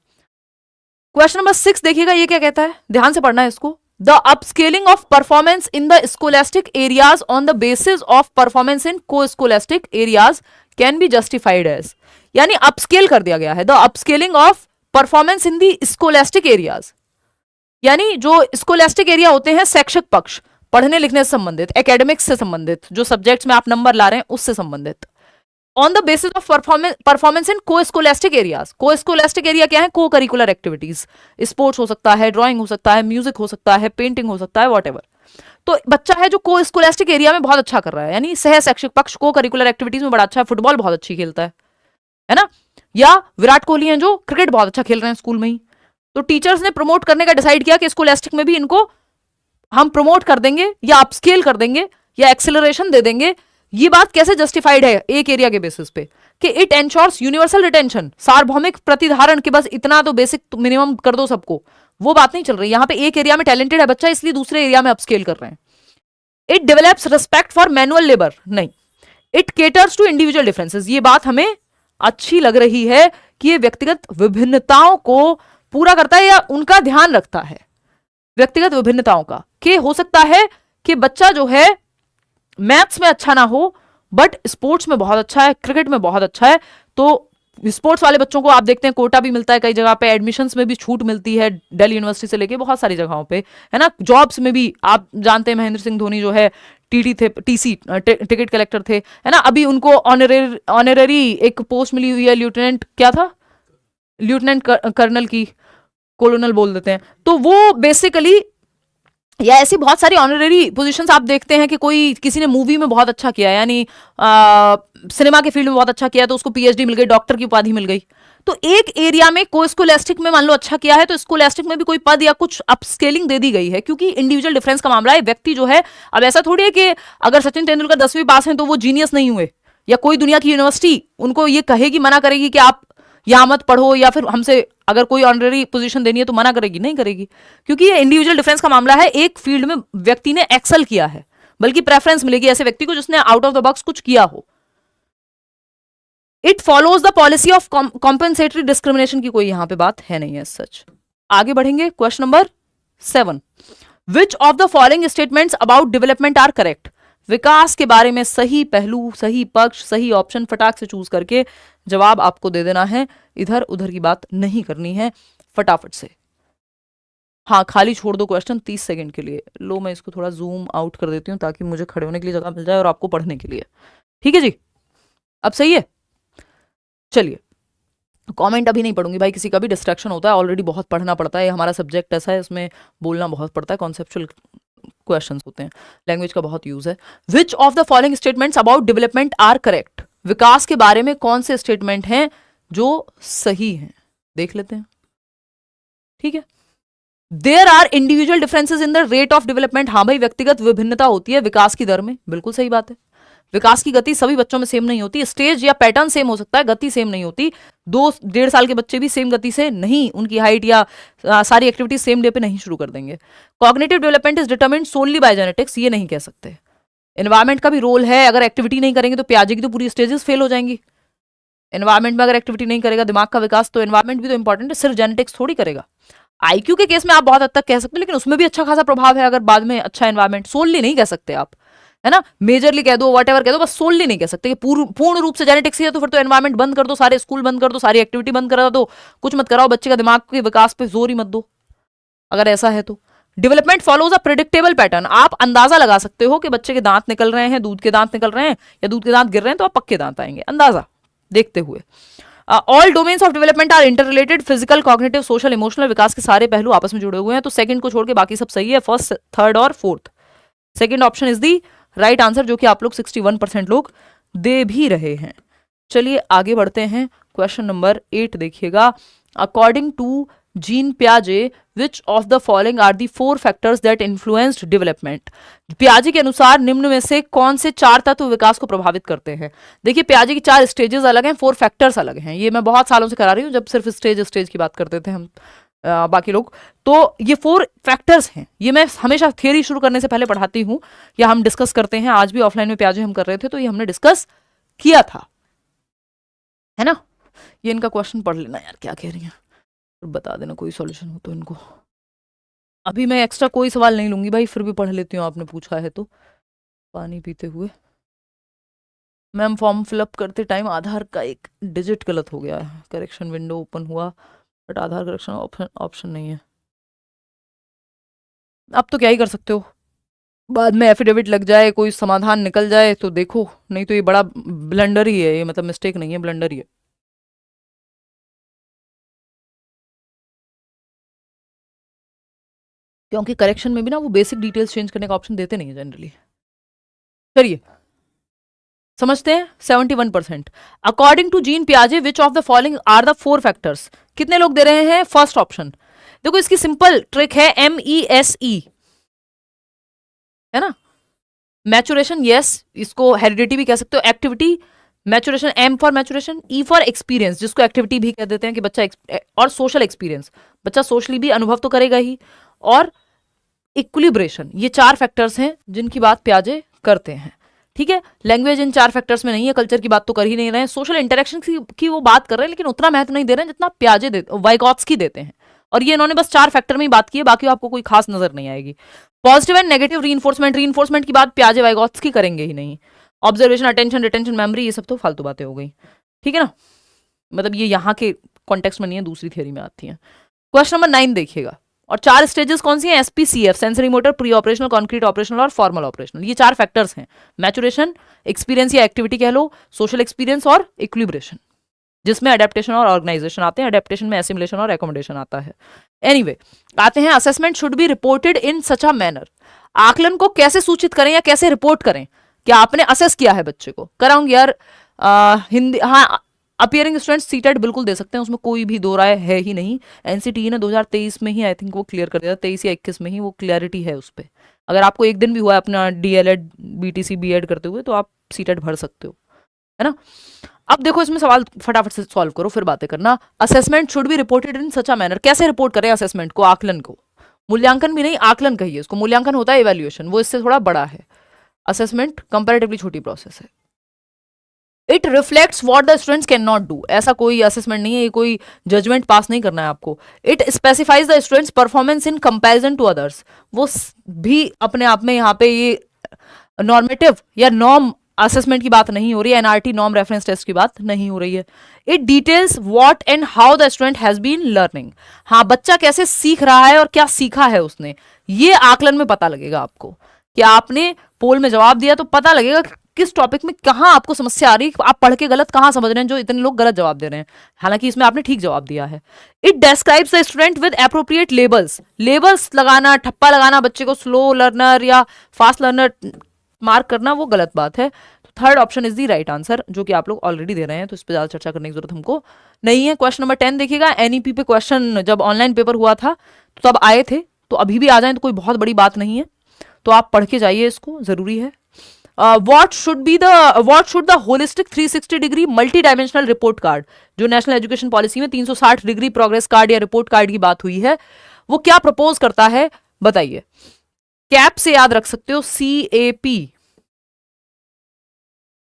[SPEAKER 1] क्वेश्चन नंबर 6 देखिएगा, ये क्या कहता है, ध्यान से पढ़ना है इसको। The upscaling of performance in the scholastic areas on the basis of performance in co scholastic areas can be justified as, यानी अपस्केल कर दिया गया है। The upscaling of performance in the scholastic areas, यानी जो स्कोलास्टिक एरिया होते हैं शैक्षिक पक्ष, पढ़ने लिखने से संबंधित, एकेडमिक्स से संबंधित, जो सब्जेक्ट्स में आप नंबर ला रहे हैं उससे संबंधित, on the basis of performance in co scholastic areas. को स्कोलास्टिक एरिया क्या है, को करिकुलर एक्टिविटीज, स्पोर्ट्स हो सकता है, ड्राइंग हो सकता है, म्यूजिक हो सकता है, पेंटिंग हो सकता है, वॉटेवर। तो बच्चा है जो को स्कोलास्टिक एरिया में बहुत अच्छा कर रहा है, यानी सह शैक्षिक पक्ष को करिकुलर एक्टिविटीज में बड़ा अच्छा है, फुटबॉल बहुत अच्छी खेलता है ना, या विराट कोहली हैं जो क्रिकेट बहुत अच्छा खेल रहे हैं स्कूल में ही, तो टीचर्स ने प्रमोट करने का डिसाइड किया कि स्कोलास्टिक में भी इनको हम प्रमोट कर देंगे या अपस्केल कर देंगे या एक्सेलरेशन दे देंगे, ये बात कैसे जस्टिफाइड है एक एरिया के बेसिस पे कि इट एंश्योर्स यूनिवर्सल रिटेंशन, सार्वभौमिक प्रतिधारण के बस इतना तो बेसिक मिनिमम कर दो सबको, वो बात नहीं चल रही यहां पे। एक एरिया में टैलेंटेड है बच्चा इसलिए दूसरे एरिया में अपस्केल कर रहे हैं। It develops respect for manual labour, नहीं। It caters to individual differences, ये बात हमें अच्छी लग रही है कि ये व्यक्तिगत विभिन्नताओं को पूरा करता है या उनका ध्यान रखता है, व्यक्तिगत विभिन्नताओं का। कि हो सकता है कि बच्चा जो है मैथ्स में अच्छा ना हो बट स्पोर्ट्स में बहुत अच्छा है, क्रिकेट में बहुत अच्छा है, तो स्पोर्ट्स वाले बच्चों को आप देखते हैं कोटा भी मिलता है, कई जगह पे एडमिशंस में भी छूट मिलती है, दिल्ली यूनिवर्सिटी से लेके बहुत सारी जगहों पे, है ना। जॉब्स में भी आप जानते हैं महेंद्र सिंह धोनी जो है टीटी थे, टीसी टिकट कलेक्टर थे, है ना। अभी उनको ऑनरेरी एक पोस्ट मिली हुई है, लेफ्टिनेंट क्या था, लेफ्टिनेंट कर्नल की, कोलोनल बोल देते हैं। तो वो बेसिकली या ऐसी बहुत सारी ऑनरेरी पोजीशंस आप देखते हैं कि कोई किसी ने मूवी में बहुत अच्छा किया, यानी सिनेमा के फील्ड में बहुत अच्छा किया तो उसको पीएचडी मिल गई, डॉक्टर की उपाधि मिल गई। तो एक एरिया में कोई स्कॉलस्टिक में मान लो अच्छा किया है तो स्कॉलस्टिक में भी कोई पद या कुछ अपस्केलिंग दे दी गई है, क्योंकि इंडिविजुअल डिफरेंस का मामला है। व्यक्ति जो है, अब ऐसा थोड़ी है कि अगर सचिन तेंदुलकर 10वीं पास हैं तो वो जीनियस नहीं हुए, या कोई दुनिया की यूनिवर्सिटी उनको ये कहेगी, मना करेगी कि आप यहां मत पढ़ो, या फिर हमसे अगर कोई ऑनरेरी पोजीशन देनी है तो मना करेगी, नहीं करेगी, क्योंकि ये इंडिविजुअल डिफरेंस का मामला है। एक फील्ड में व्यक्ति ने एक्सेल किया है, बल्कि प्रेफरेंस मिलेगी ऐसे व्यक्ति को जिसने आउट ऑफ द बॉक्स कुछ किया हो। It follows the policy of compensatory discrimination की कोई यहां पे बात है नहीं है सच। आगे बढ़ेंगे, question number 7, which of the following statements about development are correct. विकास के बारे में सही पहलू, सही पक्ष, सही ऑप्शन फटाक से चूज करके जवाब आपको दे देना है, इधर उधर की बात नहीं करनी है, फटाफट से। हाँ, खाली छोड़ दो क्वेश्चन 30 सेकंड के लिए। लो, मैं इसको थोड़ा जूम आउट कर देती हूँ ताकि मुझे खड़े होने के लिए जगह मिल जाए और आपको पढ़ने के लिए। ठीक है जी, अब सही है। चलिए, कमेंट अभी नहीं पढ़ूंगी भाई, किसी का भी डिस्ट्रैक्शन होता है, ऑलरेडी बहुत पढ़ना पड़ता है, हमारा सब्जेक्ट ऐसा है, इसमें बोलना बहुत पड़ता है, कॉन्सेप्चुअल क्वेश्चंस होते हैं, लैंग्वेज का बहुत यूज है। Which of the following statements about development are correct. विकास के बारे में कौन से स्टेटमेंट हैं जो सही हैं, देख लेते हैं। ठीक है, there are individual differences in the rate of development. हाँ भाई, व्यक्तिगत विभिन्नता होती है विकास की दर में, बिल्कुल सही बात है। विकास की गति सभी बच्चों में सेम नहीं होती, स्टेज या पैटर्न सेम हो सकता है, गति सेम नहीं होती। 2-1.5 साल के बच्चे भी सेम गति से नहीं, उनकी हाइट या सारी एक्टिविटीज सेम डे पे नहीं शुरू कर देंगे। Cognitive development is determined solely by genetics, ये नहीं कह सकते। एनवायरमेंट का भी रोल है, अगर एक्टिविटी नहीं करेंगे तो प्याजे की तो पूरी स्टेजेस फेल हो जाएंगी। एनवायरमेंट में अगर एक्टिविटी नहीं करेगा दिमाग का विकास, तो एनवायरमेंट भी तो इंपॉर्टेंट है, सिर्फ जेनेटिक्स थोड़ी करेगा। आईक्यू के केस में आप बहुत हद तक कह सकते हैं, लेकिन उसमें भी अच्छा खासा प्रभाव है अगर बाद में अच्छा एनवायरमेंट, सोनली नहीं कह सकते आप, है ना। मेजरली कह दो, व्हाटएवर कह दो, बस सोनली नहीं कह सकते कि पूर्ण रूप से जेनेटिक्स ही है, तो फिर तो एनवायरमेंट बंद कर दो, सारे स्कूल बंद कर दो, सारी एक्टिविटी बंद करा दो, कुछ मत कराओ, बच्चे का दिमाग के विकास पे जोर ही मत दो, अगर ऐसा है तो। Development follows a predictable pattern, आप अंदाजा लगा सकते हो कि बच्चे के दांत निकल रहे हैं, दूध के दांत निकल रहे हैं, या दूध के दांत गिर रहे हैं तो आप पक्के दांत आएंगे, अंदाजा देखते हुए। All domains of development are inter related, physical, cognitive, social, emotional, विकास के सारे पहलू आपस में जुड़े हुए हैं, तो सेकंड को छोड़ के बाकी सब सही है, फर्स्ट, थर्ड और fourth. Second option is the right answer, जो कि आप लोग 61% लोग दे भी रहे हैं। चलिए आगे बढ़ते हैं, क्वेश्चन नंबर 8 देखिएगा। अकॉर्डिंग टू जीन पियाजे, which of the following are the 4 factors that influenced development. पियाजे के अनुसार निम्न में से कौन से 4 तत्व विकास को प्रभावित करते हैं। देखिए, पियाजे की 4 स्टेजेस अलग हैं, 4 फैक्टर्स अलग हैं। ये मैं बहुत सालों से करा रही हूँ, जब सिर्फ स्टेज की बात करते थे हम बाकी लोग। तो ये 4 फैक्टर्स हैं, ये मैं हमेशा थियरी शुरू करने से पहले पढ़ाती हूँ या हम डिस्कस करते हैं। आज भी ऑफलाइन में पियाजे हम कर रहे थे तो ये हमने डिस्कस किया था, है ना। ये इनका क्वेश्चन पढ़ लेना यार, क्या कह रही हैं, बता देना कोई सॉल्यूशन हो तो इनको। अभी मैं एक्स्ट्रा कोई सवाल नहीं लूंगी भाई, फिर भी पढ़ लेती हूँ, आपने पूछा है तो। पानी पीते हुए, मैम फॉर्म फिलअप करते टाइम आधार का एक डिजिट गलत हो गया है, करेक्शन विंडो ओपन हुआ बट आधार करेक्शन ऑप्शन नहीं है। अब तो क्या ही कर सकते हो, बाद में एफिडेविट लग जाए, कोई समाधान निकल जाए तो देखो, नहीं तो ये बड़ा ब्लंडर ही है, ये मतलब मिस्टेक नहीं है, ब्लंडर ही है। क्योंकि करेक्शन में भी ना वो बेसिक डिटेल्स चेंज करने का ऑप्शन देते नहीं है जनरली। चलिए समझते हैं। 71%। अकॉर्डिंग टू जीन पियाजे, which of the following are the 4 factors. कितने लोग दे रहे हैं फर्स्ट ऑप्शन। देखो इसकी सिंपल ट्रिक है, MESE, है ना। मैचुरेशन, यस, इसको हेरिडिटी भी कह सकते हो। Activity, maturation, M for maturation, E for experience, जिसको एक्टिविटी भी कह देते हैं कि बच्चा और सोशल एक्सपीरियंस, बच्चा सोशली भी अनुभव तो करेगा ही, और इक्विलिब्रेशन, ये 4 फैक्टर्स हैं जिनकी बात प्याजे करते हैं। ठीक है, लैंग्वेज इन 4 फैक्टर्स में नहीं है, कल्चर की बात तो कर ही नहीं रहे हैं, सोशल इंटरेक्शन की वो बात कर रहे हैं, लेकिन उतना महत्व नहीं दे रहे हैं जितना प्याजे वाइगॉत्स्की देते हैं। और ये इन्होंने बस 4 फैक्टर में ही बात की है, बाकी आपको कोई खास नजर नहीं आएगी। पॉजिटिव एंड नेगेटिव रीइंफोर्समेंट की बात प्याजे वाइगॉत्स्की करेंगे ही नहीं। ऑब्जर्वेशन, अटेंशन, रिटेंशन, मेमोरी, ये सब तो फालतू बातें हो गई। ठीक है ना, मतलब ये यहाँ के कॉन्टेक्स्ट में नहीं है, दूसरी थियरी में आती है। क्वेश्चन नंबर 9 देखिएगा, और 4 स्टेजेस कौन सी हैं? SPCF, sensory motor, pre operational, concrete operational और फॉर्मल ऑपरेशनल। ये 4 फैक्टर्स हैं, मैचुरेशन, एक्सपीरियंस या एक्टिविटी कह लो, सोशल एक्सपीरियंस और इक्विलिब्रेशन, जिसमें अडेप्टेशन और ऑर्गेनाइजेशन आते हैं। अडेप्टेशन में एसिमुलेशन और एकोमोडेशन आता है। एनीवे, आते हैं assessment should be reported in such a manner. आकलन को कैसे सूचित करें या कैसे रिपोर्ट करें? क्या आपने असेस किया है बच्चे को? कराऊंगी यार, हिंदी, हाँ, अपियरिंग स्टूडेंट्स सीटेट बिल्कुल दे सकते हैं, उसमें कोई भी दो राय है ही नहीं। एनसीटीई ने 2023 में ही आई थिंक वो क्लियर कर दिया, 23 या 21 में ही वो क्लियरिटी है उस पर। अगर आपको एक दिन भी हुआ है अपना डीएलएड, बीटीसी, बीएड करते हुए, तो आप सीटेट भर सकते हो, है ना। अब देखो, इसमें सवाल फटाफट से सॉल्व करो, फिर बातें करना। Assessment should be reported in such a manner, कैसे रिपोर्ट करें असेसमेंट को, आकलन को? मूल्यांकन भी नहीं, आकलन कहिए इसको। मूल्यांकन होता है इवैल्यूएशन, वो इससे थोड़ा बड़ा है। असेसमेंट कंपैरेटिवली छोटी प्रोसेस है। It reflects what the students can not do, ऐसा कोई असेसमेंट नहीं है, ये कोई जजमेंट पास नहीं करना है आपको। It specifies the students performance in comparison to others, वो भी अपने आप में यहाँ पे ये नॉर्मेटिव या नॉर्म असेसमेंट की बात नहीं हो रही है, एनआरटी नॉर्म रेफरेंस टेस्ट की बात नहीं हो रही है। It details what and how the student has been learning, हाँ, बच्चा कैसे सीख रहा है और क्या सीखा है उसने, ये आकलन में पता लगेगा आपको। कि आपने पोल में जवाब दिया तो पता लगेगा किस टॉपिक में कहाँ आपको समस्या आ रही है, आप पढ़ के गलत कहाँ समझ रहे हैं, जो इतने लोग गलत जवाब दे रहे हैं, हालांकि इसमें आपने ठीक जवाब दिया है। It describes the student with appropriate labels, labels लगाना, ठप्पा लगाना बच्चे को स्लो लर्नर या फास्ट लर्नर मार्क करना, वो गलत बात है। तो third option is the right answer, जो कि आप लोग ऑलरेडी दे रहे हैं, तो इस पर ज्यादा चर्चा करने की जरूरत हमको नहीं है। क्वेश्चन नंबर 10 देखिएगा, एनईपी पे क्वेश्चन जब ऑनलाइन पेपर हुआ था तो तब आए थे, तो अभी भी आ जाए तो कोई बहुत बड़ी बात नहीं है, तो आप पढ़ के जाइए, इसको जरूरी है। What should the holistic 360 degree multi dimensional report card, जो नेशनल एजुकेशन पॉलिसी में 360 डिग्री प्रोग्रेस कार्ड या रिपोर्ट कार्ड की बात हुई है, वो क्या प्रपोज करता है बताइए। कैप से याद रख सकते हो, CAP,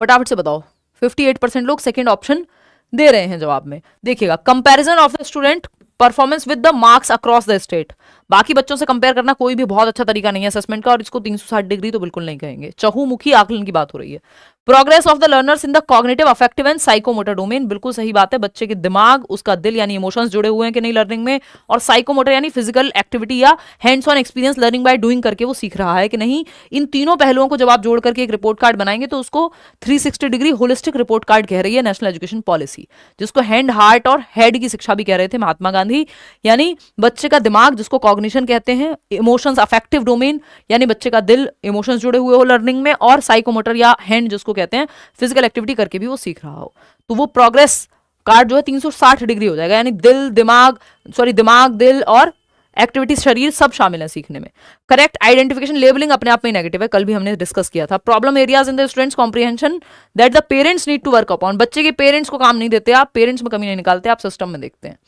[SPEAKER 1] फटाफट से बताओ। 58% लोग सेकेंड ऑप्शन दे रहे हैं जवाब में। देखिएगा, comparison of the student performance with the marks across the state, बाकी बच्चों से कंपेयर करना कोई भी बहुत अच्छा तरीका नहीं है असेसमेंट का, और इसको 360 डिग्री तो बिल्कुल नहीं कहेंगे। चहुमुखी आकलन की बात हो रही है। Progress of the learners in the cognitive, affective and psychomotor domain, बिल्कुल सही बात है, बच्चे के दिमाग, उसका दिल यानी इमोशंस जुड़े हुए हैं कि नहीं लर्निंग में, और साइकोमोटर यानी फिजिकल एक्टिविटी या hands on experience learning by doing करके वो सीख रहा है कि नहीं। इन तीनों पहलुओं को जब आप जोड़ करके एक रिपोर्ट कार्ड बनाएंगे तो उसको 360 डिग्री होलिस्टिक रिपोर्ट कार्ड कह रही है नेशनल एजुकेशन पॉलिसी, जिसको हैंड, हार्ट और हेड की शिक्षा भी कह रहे थे महात्मा गांधी। यानी बच्चे का दिमाग, जिसको कॉग्निशन कहते हैं, इमोशंस, अफेक्टिव डोमेन यानी बच्चे का दिल, इमोशंस जुड़े हुए हो लर्निंग में, और साइकोमोटर या हैंड जिसको कहते हैं, फिजिकल एक्टिविटी करके भी वो सीख रहा हो, तो वो प्रोग्रेस कार्ड जो है 360 डिग्री हो जाएगा, यानी दिमाग, दिल और एक्टिविटीज, शरीर सब शामिल है सीखने में। करेक्ट आइडेंटिफिकेशन, लेबलिंग अपने आप में नेगेटिव है, कल भी हमने डिस्कस किया था। Problem areas in the students comprehension that the parents need to work upon, बच्चे के पेरेंट्स को काम नहीं देते आप, पेरेंट्स में कमी नहीं निकालते आप, सिस्टम में देखते हैं।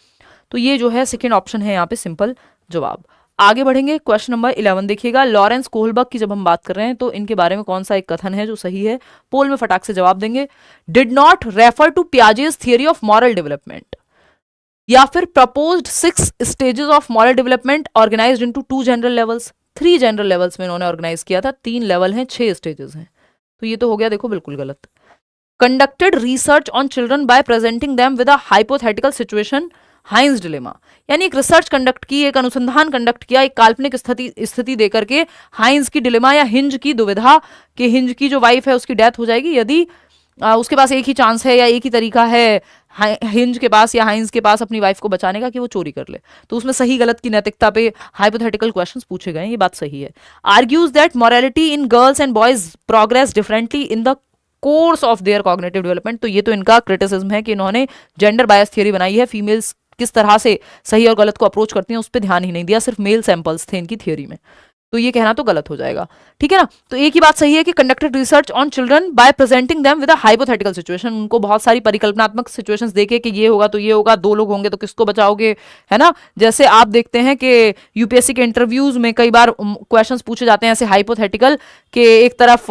[SPEAKER 1] तो ये जो है सेकेंड ऑप्शन है यहाँ पे सिंपल जवाब। आगे बढ़ेंगे, क्वेश्चन नंबर 11 देखिएगा, लॉरेंस कोहलबर्ग की जब हम बात कर रहे हैं तो इनके बारे में कौन सा एक कथन है जो सही है, पोल में फटाक से जवाब देंगे। Did not refer to Piaget's theory of moral development, या फिर proposed 6 stages of moral development organised into 2 general levels, 3 general levels में इन्होंने ऑर्गेनाइज किया था, 3 लेवल हैं, 6 स्टेजेस हैं, तो ये तो हो गया देखो बिल्कुल गलत। Conducted research on children by presenting them with a hypothetical situation, Heinz dilemma, यानी एक रिसर्च कंडक्ट की, एक अनुसंधान कंडक्ट किया, एक काल्पनिक स्थिति देकर के, हाइंस की डिलेमा या हिंज की दुविधा, कि हिंज की जो वाइफ है उसकी डेथ हो जाएगी यदि उसके पास एक ही चांस है या एक ही तरीका है हिंज के पास या हाइंस के पास अपनी वाइफ को बचाने का कि वो चोरी कर ले, तो उसमें सही गलत की नैतिकता पे हाइपोथेटिकल क्वेश्चंस पूछे गए, ये बात सही है। Argues that morality in girls and boys progress differently in the course of their cognitive development, तो ये तो इनका क्रिटिसिज्म है कि इन्होंने जेंडर बायस थियरी बनाई है, फीमेल्स किस तरह से सही और गलत को अप्रोच करती हैं उस पर ध्यान ही नहीं दिया, सिर्फ मेल सैंपल्स थे इनकी थियरी में। तो ये कहना तो गलत हो जाएगा, ठीक है ना। तो एक ही बात सही है कि conducted research on children by presenting them with a hypothetical situation, उनको बहुत सारी परिकल्पनात्मक सिचुएशंस देके कि ये होगा तो ये होगा, 2 लोग होंगे तो किसको बचाओगे, है ना। जैसे आप देखते हैं कि यूपीएससी के इंटरव्यूज में कई बार क्वेश्चंस पूछे जाते हैं ऐसे हाइपोथेटिकल कि एक तरफ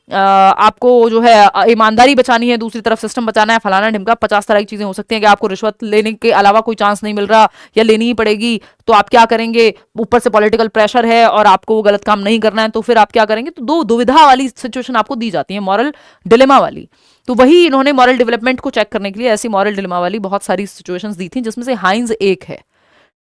[SPEAKER 1] आपको जो है ईमानदारी बचानी है, दूसरी तरफ सिस्टम बचाना है, फलाना ढिमका, 50 तरह की चीजें हो सकती हैं कि आपको रिश्वत लेने के अलावा कोई चांस नहीं मिल रहा या लेनी ही पड़ेगी, तो आप क्या करेंगे, ऊपर से पॉलिटिकल प्रेशर है और आपको वो गलत काम नहीं करना है, तो फिर आप क्या करेंगे। तो 2 दुविधा वाली सिचुएशन आपको दी जाती है, मॉरल डिलेमा वाली। तो वही इन्होंने मॉरल डेवलपमेंट को चेक करने के लिए ऐसी मॉरल डिलेमा वाली बहुत सारी सिचुएशंस दी थी, जिसमें से हाइंज एक है,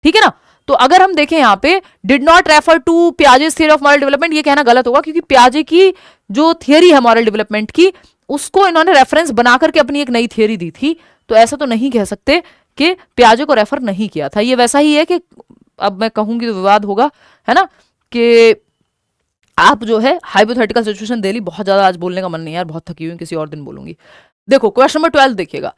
[SPEAKER 1] ठीक है ना। तो अगर हम देखें यहाँ पे did not refer to Piaget's theory of moral development, ये कहना गलत होगा, क्योंकि पियाजे की जो थियरी है मॉरल डेवलपमेंट की, उसको इन्होंने रेफरेंस बना करके अपनी एक नई थियरी दी थी। तो ऐसा तो नहीं कह सकते कि पियाजे को रेफर नहीं किया था। ये वैसा ही है कि अब मैं कहूंगी तो विवाद होगा, है ना, कि आप जो है हाइपोथेटिकल सिचुएशन दे ली। बहुत ज्यादा आज बोलने का मन नहीं है यार, बहुत थकी हुई, किसी और दिन बोलूंगी। देखो क्वेश्चन नंबर 12 देखिएगा,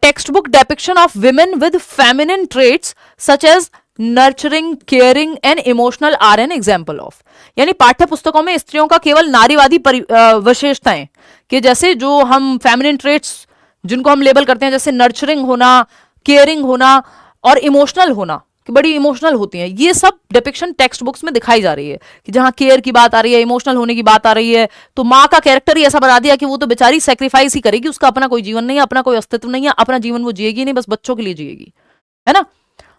[SPEAKER 1] text book depiction of women with feminine traits such as nurturing, caring and emotional are an example of, यानी पाठ्य पुस्तकों में स्त्रियों का केवल नारीवादी विशेषताएं, कि जैसे जो हम फेमिनिन ट्रेट्स जिनको हम लेबल करते हैं, जैसे नर्चरिंग होना, केयरिंग होना और इमोशनल होना, कि बड़ी इमोशनल होती हैं, ये सब डिपिक्शन टेक्स्ट बुक्स में दिखाई जा रही है। कि जहां केयर की बात आ रही है, इमोशनल होने की बात आ रही है, तो माँ का कैरेक्टर ही ऐसा बना दिया कि वो तो बेचारी सेक्रीफाइस ही करेगी, उसका अपना कोई जीवन नहीं है, अपना कोई अस्तित्व नहीं है, अपना जीवन वो जिएगी नहीं, बस बच्चों के लिए जिएगी, है ना।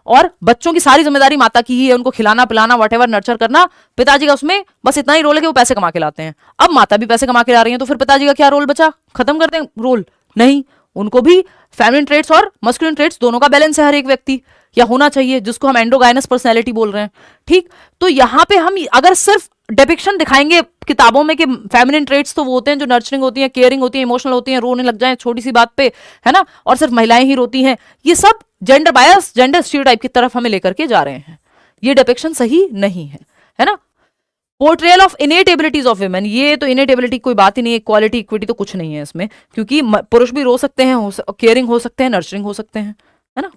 [SPEAKER 1] और बच्चों की सारी जिम्मेदारी माता की ही है, उनको खिलाना पिलाना व्हाटएवर नर्चर करना। पिताजी का उसमें बस इतना ही रोल है कि वो पैसे कमा के लाते हैं। अब माता भी पैसे कमा के ला रही है, तो फिर पिताजी का क्या रोल बचा, खत्म करते हैं रोल? नहीं, उनको भी फेमिनिन ट्रेट्स और मस्कुलिन ट्रेट्स दोनों का बैलेंस है हर एक व्यक्ति, या होना चाहिए, जिसको हम एंडोगाइनस पर्सनैलिटी बोल रहे हैं, ठीक। तो यहाँ पे हम अगर सिर्फ डिपिक्शन दिखाएंगे किताबों में कि फेमिनिन ट्रेट्स तो वो होते हैं जो नर्चरिंग होती हैं, केयरिंग होती हैं, इमोशनल होती हैं, रोने लग जाएं छोटी सी बात पे, है ना, और सिर्फ महिलाएं ही रोती हैं, ये सब जेंडर बायस, जेंडर स्टीरियोटाइप की तरफ हमें लेकर के जा रहे हैं। ये डिपिक्शन सही नहीं है ना। Portrayal of इनेट abilities of women, ये तो इनेट एबिलिटी कोई बात ही नहीं है, इक्वालिटी इक्विटी तो कुछ नहीं है इसमें, क्योंकि पुरुष भी रो सकते हैं, केयरिंग हो सकते हैं, नर्चरिंग हो सकते हैं, है ना।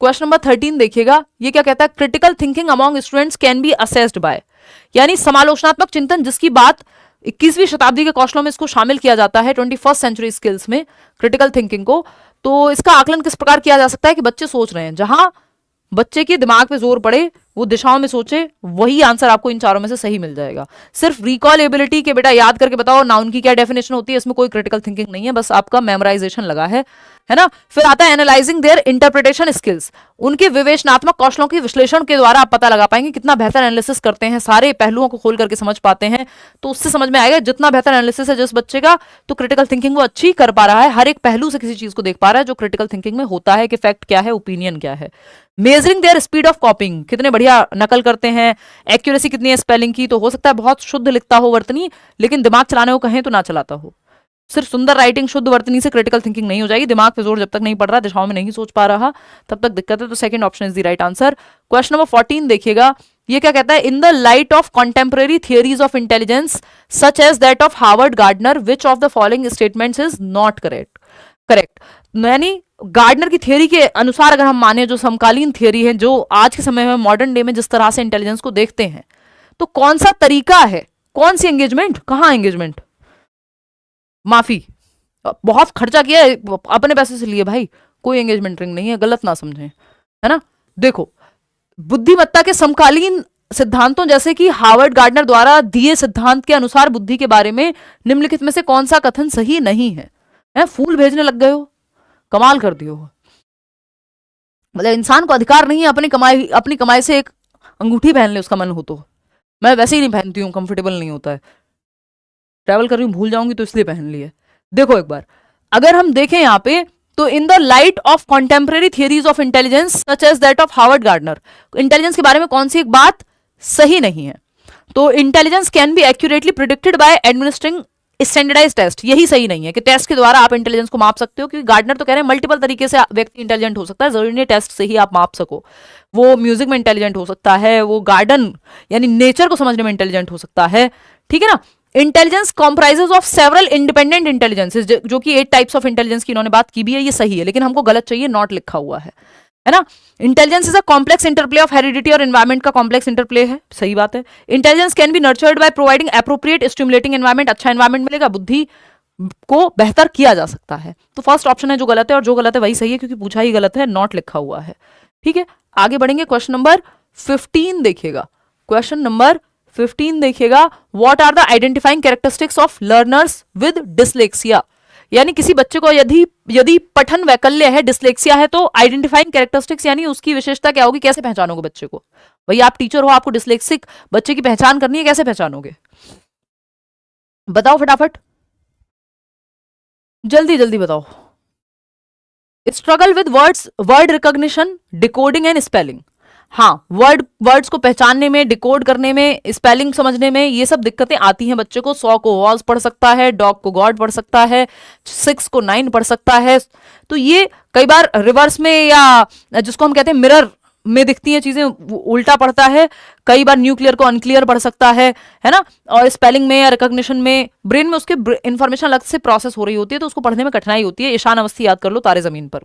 [SPEAKER 1] क्वेश्चन नंबर 13 देखिएगा, ये क्या कहता है, critical thinking among students can be assessed by, यानी समालोचनात्मक चिंतन जिसकी बात 21वीं शताब्दी के कौशलों में इसको शामिल किया जाता है, 21st सेंचुरी स्किल्स में क्रिटिकल थिंकिंग को। तो इसका आकलन किस प्रकार किया जा सकता है कि बच्चे सोच रहे हैं, जहां बच्चे के दिमाग पे जोर पड़े, वो दिशाओं में सोचे, वही आंसर आपको इन चारों में से सही मिल जाएगा। सिर्फ रिकॉल एबिलिटी के बेटा याद करके बताओ नाउन की क्या डेफिनेशन होती है, इसमें कोई क्रिटिकल थिंकिंग नहीं है, बस आपका मेमोराइजेशन लगा है ना। फिर आता है एनालाइजिंग देयर इंटरप्रिटेशन स्किल्स, उनके विवेचनात्मक कौशलों की विश्लेषण के द्वारा आप पता लगा पाएंगे कितना बेहतर एनालिसिस करते हैं, सारे पहलुओं को खोल करके समझ पाते हैं। तो उससे समझ में आएगा जितना बेहतर एनालिसिस है जिस बच्चे का, तो क्रिटिकल थिंकिंग वो अच्छी कर पा रहा है, हर एक पहलू से किसी चीज को देख पा रहा है जो क्रिटिकल थिंकिंग में होता है, कि फैक्ट क्या है, ओपिनियन क्या है। मेजरिंग देयर स्पीड ऑफ कॉपिंग, कितने बढ़िया नकल करते हैं, एक्यूरेसी कितनी है स्पेलिंग की, तो हो सकता है बहुत शुद्ध लिखता हो वर्तनी, लेकिन दिमाग चलाने को कहें तो ना चलाता हो। सिर्फ सुंदर राइटिंग शुद्ध वर्तनी से क्रिटिकल थिंकिंग नहीं हो जाएगी, दिमाग पे जोर जब तक नहीं पड़ रहा, दिशाओं में नहीं सोच पा रहा, तब तक दिक्कत है। तो second option is the right answer. Question number 14 देखिएगा, ये क्या कहता है, in the light of contemporary theories of intelligence such as that of Harvard Gardner which of the following statements is not correct. यानी गार्डनर की theory के अनुसार अगर हम माने, जो समकालीन थियरी है, जो आज के समय में मॉडर्न डे में जिस तरह से इंटेलिजेंस को देखते हैं, तो कौन सा तरीका है, कौन सी एंगेजमेंट, कहां एंगेजमेंट, माफी, बहुत खर्चा किया है, अपने पैसे से लिए भाई, कोई एंगेजमेंट रिंग नहीं है, गलत ना समझें, है ना। देखो बुद्धिमत्ता के समकालीन सिद्धांतों जैसे कि हार्वर्ड गार्डनर द्वारा दिए सिद्धांत के अनुसार बुद्धि के बारे में निम्नलिखित में से कौन सा कथन सही नहीं है? फूल भेजने लग गए हो, कमाल कर दियो। मतलब इंसान को अधिकार नहीं है अपनी कमाई से एक अंगूठी पहन ले, उसका मन हो तो। मैं वैसे ही नहीं पहनती हूँ, कंफर्टेबल नहीं होता है, ट्रैवल कर रही हूँ भूल जाऊंगी तो इसलिए पहन ली है। देखो एक बार अगर हम देखें यहाँ पे, तो in the light of contemporary theories of intelligence such as that of Harvard Gardner, intelligence के बारे में कौन सी एक बात सही नहीं है? तो intelligence can be accurately predicted by administering standardise test, यही सही नहीं है कि टेस्ट के द्वारा आप इंटेलिजेंस को माप सकते हो, क्योंकि गार्डनर तो कह रहे हैं मल्टीपल तरीके से व्यक्ति इंटेलिजेंट हो सकता है, जरूरी नहीं टेस्ट से ही आप माप सको। वो म्यूजिक में इंटेलिजेंट हो सकता है, वो गार्डन यानी नेचर को समझने में इंटेलिजेंट हो सकता है, ठीक है ना। Intelligence comprises of several independent intelligences, जो कि 8 टाइप्स ऑफ इंटेलिजेंस की इन्होंने बात की भी है, ये सही है, लेकिन हमको गलत चाहिए, नॉट लिखा हुआ है है ना। Intelligence is a complex interplay of heredity और एनवायरमेंट का कॉम्प्लेक्स इंटरप्ले है, सही बात है। Intelligence can B nurtured by providing appropriate stimulating environment, अच्छा एनवायरमेंट मिलेगा, बुद्धि को बेहतर किया जा सकता है। तो फर्स्ट ऑप्शन है जो गलत है, और जो गलत है वही सही है क्योंकि पूछा ही गलत है, नॉट लिखा हुआ है। ठीक है, आगे बढ़ेंगे। क्वेश्चन नंबर 15 देखिएगा। क्वेश्चन नंबर 15 देखिएगा, what are the identifying characteristics of learners with dyslexia. यानी किसी बच्चे को यदि पठन वैकल्य है, डिसलेक्सिया है, तो आइडेंटिफाइंग कैरेक्टरिस्टिक्स यानी उसकी विशेषता क्या होगी, कैसे पहचानोगे बच्चे को। भाई आप टीचर हो, आपको डिसलेक्सिक बच्चे की पहचान करनी है, कैसे पहचानोगे, बताओ फटाफट, जल्दी जल्दी बताओ। Struggle with word recognition, decoding and spelling. हाँ, वर्ड्स को पहचानने में, डिकोड करने में, स्पेलिंग समझने में, ये सब दिक्कतें आती हैं बच्चे को। 100 को वॉल्स पढ़ सकता है, डॉग को गॉड पढ़ सकता है, 6 को 9 पढ़ सकता है। तो ये कई बार रिवर्स में या जिसको हम कहते हैं मिरर में दिखती हैं चीजें, उल्टा पढ़ता है। कई बार न्यूक्लियर को अनक्लियर पढ़ सकता है ना। और स्पेलिंग में या रिकॉग्निशन में ब्रेन में उसके इंफॉर्मेशन अलग से प्रोसेस हो रही होती है, तो उसको पढ़ने में कठिनाई होती है। ईशान अवस्थी याद कर लो, तारे जमीन पर।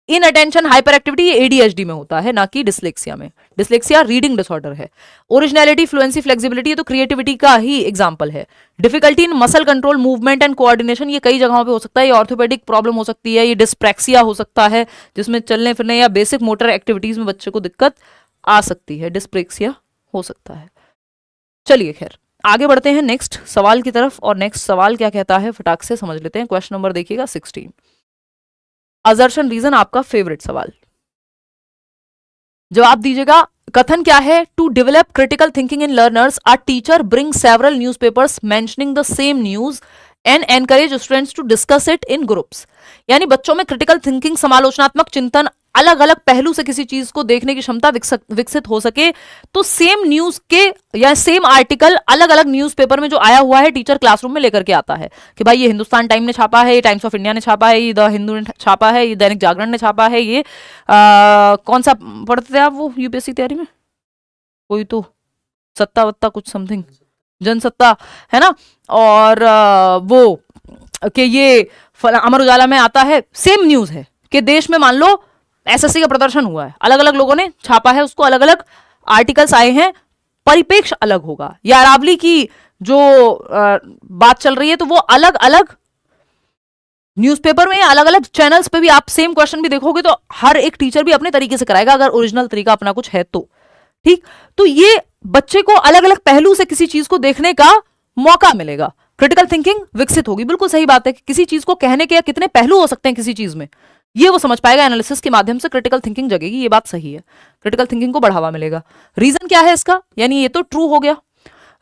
[SPEAKER 1] इन अटेंशन हाइपर एक्टिविटी, ये एडीएचडी में होता है, ना कि डिसलेक्सिया में। डिसलेक्सिया रीडिंग डिसऑर्डर है। ओरिजिनलिटी, फ्लुएंसी, फ्लेक्सिबिलिटी, ये तो क्रिएटिविटी का ही एग्जांपल है। Difficulty in muscle control, movement and coordination, ये कई जगहों पे हो सकता है। ये ऑर्थोपेडिक प्रॉब्लम हो सकती है, ये डिस्प्रैक्सिया हो सकता है, जिसमें चलने फिरने या बेसिक मोटर एक्टिविटीज में बच्चे को दिक्कत आ सकती है, डिस्प्रैक्सिया हो सकता है। चलिए खैर आगे बढ़ते हैं नेक्स्ट सवाल की तरफ, और नेक्स्ट सवाल क्या कहता है फटाक से समझ लेते हैं। क्वेश्चन नंबर देखिएगा 16। असर्शन रीजन आपका फेवरेट सवाल, जवाब दीजिएगा। कथन क्या है, to develop critical thinking in learners a teacher bring several newspapers mentioning the same news and encourage students to discuss it in groups. यानी बच्चों में क्रिटिकल थिंकिंग, समालोचनात्मक चिंतन, अलग अलग पहलू से किसी चीज को देखने की क्षमता विकसित हो सके, तो सेम न्यूज के या सेम आर्टिकल अलग अलग न्यूज़पेपर में जो आया हुआ है, टीचर क्लासरूम में लेकर के आता है कि भाई ये हिंदुस्तान टाइम ने छापा है, ये टाइम्स ऑफ इंडिया ने छापा है, ये द हिंदू ने छापा है, ये दैनिक जागरण ने छापा है, ये कौन सा पढ़ते थे आप वो यूपीएससी तैयारी में, कोई तो सत्ता वत्ता कुछ समथिंग, जनसत्ता, है ना। और वो कि ये अमर उजाला में आता है, सेम न्यूज है कि देश में मान लो एसएससी का प्रदर्शन हुआ है, अलग अलग लोगों ने छापा है उसको, अलग अलग आर्टिकल्स आए हैं, परिपेक्ष अलग होगा। या अरावली की जो बात चल रही है, तो वो अलग अलग न्यूज़पेपर में, अलग अलग चैनल्स पे भी आप सेम क्वेश्चन भी देखोगे, तो हर एक टीचर भी अपने तरीके से कराएगा, अगर ओरिजिनल तरीका अपना कुछ है तो। ठीक, तो ये बच्चे को अलग अलग पहलू से किसी चीज को देखने का मौका मिलेगा, क्रिटिकल थिंकिंग विकसित होगी। बिल्कुल सही बात है कि किसी चीज को कहने के कितने पहलू हो सकते हैं किसी चीज में, ये वो समझ पाएगा। एनालिसिस के माध्यम से क्रिटिकल थिंकिंग जगेगी, ये बात सही है, क्रिटिकल थिंकिंग को बढ़ावा मिलेगा। रीजन क्या है इसका, यानी ये तो ट्रू हो गया,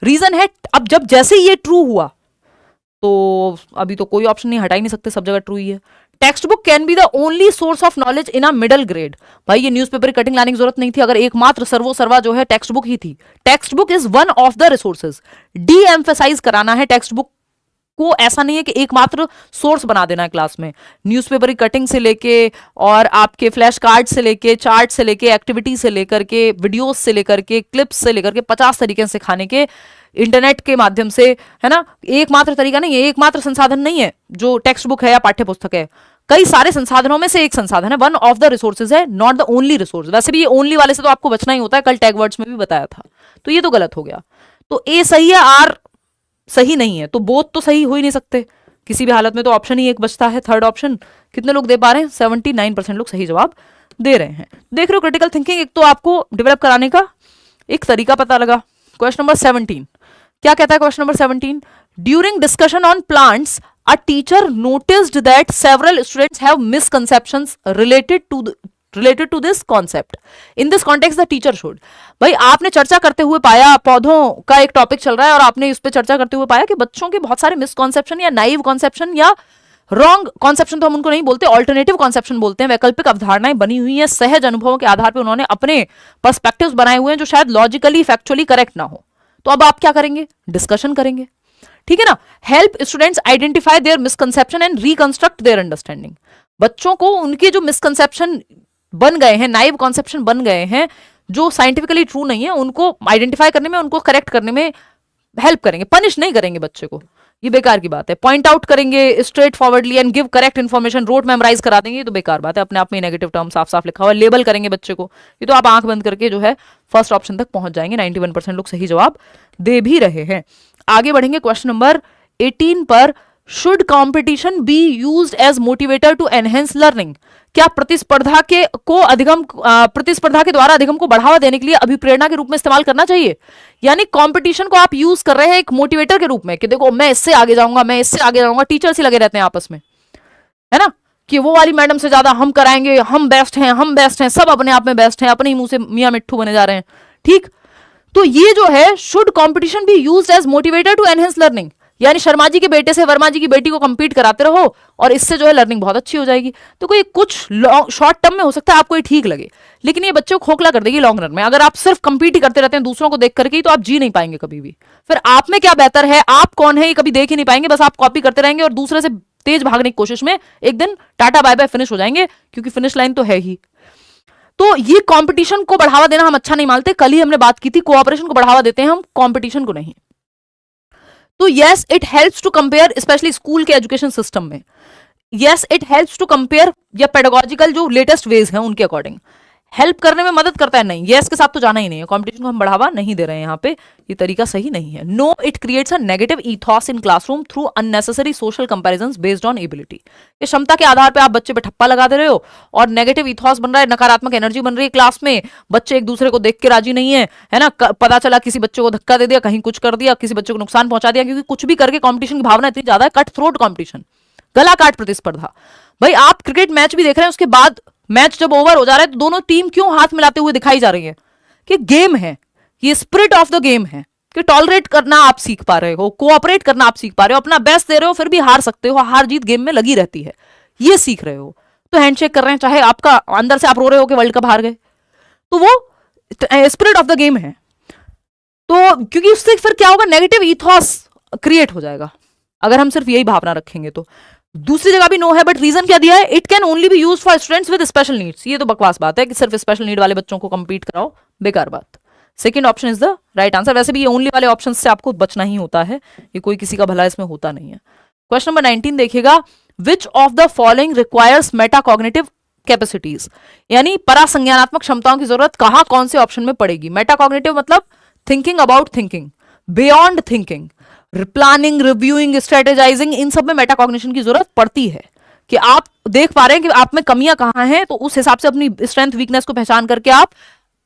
[SPEAKER 1] रीजन है। अब जब जैसे ये ट्रू हुआ, तो अभी तो कोई ऑप्शन नहीं, हटा ही नहीं सकते, सब जगह ट्रू ही है। Text book can be the only source of knowledge in a middle grade. भाई ये न्यूज़पेपर की कटिंग लाने की जरूरत नहीं थी, अगर एकमात्र सर्वो सर्वा जो है टेक्स्ट बुक ही थी। Text book is one of the resources. De-emphasise कराना है टेक्स्ट बुक को, ऐसा नहीं है कि एकमात्र सोर्स बना देना है क्लास में। न्यूज़पेपर की कटिंग से लेके, और आपके फ्लैश कार्ड से लेके, चार्ट से लेके, एक्टिविटी से लेकर के, वीडियोस से लेकर के, क्लिप्स से लेकर के, 50 तरीके से सिखाने के, इंटरनेट के माध्यम से, है ना। एकमात्र तरीका नहीं है, एकमात्र संसाधन नहीं है जो टेक्स्ट बुक है या पाठ्य पुस्तक है, कई सारे संसाधनों में से एक संसाधन है, वन ऑफ द रिसोर्सेज है, नॉट द ओनली रिसोर्स। वैसे भी ये ओनली वाले से तो आपको बचना ही होता है, कल टैग वर्ड्स में भी बताया था, तो ये तो गलत हो गया। तो ए सही है, आर सही नहीं है, तो बोथ तो सही हो ही नहीं सकते किसी भी हालत में, तो ऑप्शन ही एक बचता है, थर्ड ऑप्शन। कितने लोग दे पा रहे हैं, 79% लोग सही जवाब दे रहे हैं। देख रहे हो क्रिटिकल थिंकिंग एक तो आपको डेवलप कराने का एक तरीका पता लगा। क्वेश्चन नंबर 17 क्या कहता है, question number 17, during discussion on plants a teacher noticed that several students have misconceptions related to this concept. In this context the teacher should। भाई आपने चर्चा करते हुए पाया, पौधों का एक टॉपिक चल रहा है और आपने इस पे चर्चा करते हुए पाया कि बच्चों के बहुत सारे मिसकॉन्सेप्शन या नाइव कॉन्सेप्शन या रॉन्ग कॉन्सेप्शन, तो हम उनको नहीं बोलते, ऑल्टरनेटिव कॉन्सेप्शन बोलते हैं, वैकल्पिक अवधारणाएं बनी हुई हैं, सहज अनुभवों के आधार पर उन्होंने अपने पर्सपेक्टिव्स बनाए हुए हैं जो शायद लॉजिकली फैक्चुअली करेक्ट ना हो। तो अब आप क्या करेंगे, डिस्कशन करेंगे, ठीक है ना। Help students identify there misconception and reconstruct their understanding. बच्चों को उनके जो मिसकंसेप्शन बन गए हैं, नाइव कॉन्सेप्शन बन गए हैं, जो साइंटिफिकली ट्रू नहीं है, उनको आइडेंटिफाई करने में, उनको करेक्ट करने में हेल्प करेंगे, पनिश नहीं करेंगे बच्चे को। ये बेकार की बात है। पॉइंट आउट करेंगे straightforwardly and give correct information, rote memorise करा देंगे, ये तो बेकार बात है। अपने आप में नेगेटिव टर्म साफ साफ लिखा हुआ, लेबल करेंगे बच्चे को, ये तो आप आंख बंद करके जो है फर्स्ट ऑप्शन तक पहुंच जाएंगे। 91% लोग सही जवाब दे भी रहे हैं। आगे बढ़ेंगे क्वेश्चन नंबर 18 पर। Should competition be used as motivator to enhance learning? क्या प्रतिस्पर्धा के द्वारा अधिगम को बढ़ावा देने के लिए अभिप्रेरणा के रूप में इस्तेमाल करना चाहिए? यानी कंपटीशन को आप यूज कर रहे हैं एक मोटिवेटर के रूप में कि देखो मैं इससे आगे जाऊंगा, मैं इससे आगे जाऊंगा। टीचर्स ही लगे रहते हैं आपस में, है ना, कि वो वाली मैडम से ज्यादा हम कराएंगे, हम बेस्ट हैं, हम बेस्ट हैं, सब अपने आप में बेस्ट हैं, अपने ही मुंह से मियां मिट्ठू बने जा रहे हैं। ठीक, तो ये जो है should competition be used as motivator to enhance learning, यानी शर्मा जी के बेटे से वर्मा जी की बेटी को कंपीट कराते रहो और इससे जो है लर्निंग बहुत अच्छी हो जाएगी। तो कोई कुछ शॉर्ट टर्म में हो सकता है आपको ये ठीक लगे, लेकिन ये बच्चों को खोखला कर देगी लॉन्ग रन में। अगर आप सिर्फ कंपीट ही करते रहते हैं दूसरों को देख करके ही, तो आप जी नहीं पाएंगे कभी भी। फिर आप में क्या बेहतर है, आप कौन है, ये कभी देख ही नहीं पाएंगे। बस आप कॉपी करते रहेंगे और दूसरे से तेज भागने की कोशिश में एक दिन टाटा बाय बाय फिनिश हो जाएंगे, क्योंकि फिनिश लाइन तो है ही। तो ये कंपटीशन को बढ़ावा देना हम अच्छा नहीं मानते। कल ही हमने बात की थी, कोऑपरेशन को बढ़ावा देते हैं हम, कंपटीशन को नहीं। तो yes it helps to compare, specially school के एजुकेशन सिस्टम में, yes it helps to compare या पेडागोजिकल जो लेटेस्ट वेज हैं उनके अकॉर्डिंग हेल्प करने में मदद करता है। नहीं, यस के साथ तो जाना ही नहीं है। कंपटीशन को हम बढ़ावा नहीं दे रहे हैं यहाँ पे, ये तरीका सही नहीं है। No it creates a negative ethos in classroom through unnecessary social comparisons based on ability. ये क्षमता के आधार पे आप बच्चे पे ठप्पा लगा दे रहे हो और नेगेटिव ईथॉस बन रहा है, नकारात्मक एनर्जी बन रही है क्लास में। बच्चे एक दूसरे को देख के राजी नहीं है, है ना। पता चला किसी बच्चे को धक्का दे दिया, कहीं कुछ कर दिया, किसी बच्चे को नुकसान पहुंचा दिया, क्योंकि कुछ भी करके कॉम्पिटिशन की भावना इतनी ज्यादा है। कट थ्रोट कॉम्पिटिशन, गला काट प्रतिस्पर्धा। भाई आप क्रिकेट मैच भी देख रहे हैं, उसके बाद मैच जब ओवर हो जा रहा है तो दोनों टीम क्यों हाथ मिलाते हुए दिखाई जा रही है? कि गेम है, ये स्पिरिट ऑफ द गेम है, कि टॉलरेट करना आप सीख पा रहे हो, कोऑपरेट करना आप सीख पा रहे हो, अपना बेस्ट दे रहे हो, फिर भी हार सकते हो, हार जीत गेम में लगी रहती है, ये सीख रहे हो। तो हैंडशेक कर रहे हैं, चाहे आपका अंदर से आप रो रहे हो कि वर्ल्ड कप हार गए, तो वो स्पिरिट ऑफ द गेम है। तो क्योंकि उससे फिर क्या होगा, नेगेटिव ईथॉस क्रिएट हो जाएगा अगर हम सिर्फ यही भावना रखेंगे। तो दूसरी जगह भी नो है, बट रीजन क्या दिया है, it can only be used for students with special needs. ये तो बकवास बात है कि सिर्फ स्पेशल नीड वाले बच्चों को कंपीट कराओ, बेकार बात। Second option is the right answer. वैसे भी ये ओनली वाले ऑप्शन से आपको बचना ही होता है, ये कोई किसी का भला इसमें होता नहीं है। क्वेश्चन नंबर 19 देखिएगा, विच of the following requires metacognitive capacities, यानी परासंज्ञानात्मक क्षमताओं की जरूरत कहां कौन से ऑप्शन में पड़ेगी? मेटाकॉग्निटिव मतलब thinking about thinking, beyond thinking, planning, reviewing, strategising, इन सब में मेटाकॉग्निशन की जरूरत पड़ती है। कि आप देख पा रहे हैं कि आप में कमियां कहां हैं, तो उस हिसाब से अपनी स्ट्रेंथ वीकनेस को पहचान करके आप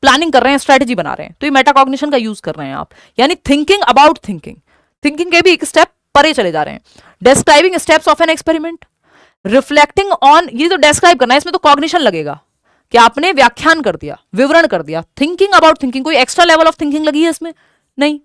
[SPEAKER 1] प्लानिंग कर रहे हैं, स्ट्रेटेजी बना रहे हैं, तो ये मेटाकॉग्निशन का यूज कर रहे हैं आप। यानी थिंकिंग अबाउट थिंकिंग, थिंकिंग के भी एक स्टेप परे चले जा रहे हैं। Describing steps of an experiment, reflecting on, ये तो डिस्क्राइब करना है, इसमें तो कॉग्निशन लगेगा कि आपने व्याख्यान कर दिया, विवरण कर दिया। थिंकिंग अबाउट थिंकिंग, कोई एक्स्ट्रा लेवल ऑफ थिंकिंग लगी है इसमें? नहीं,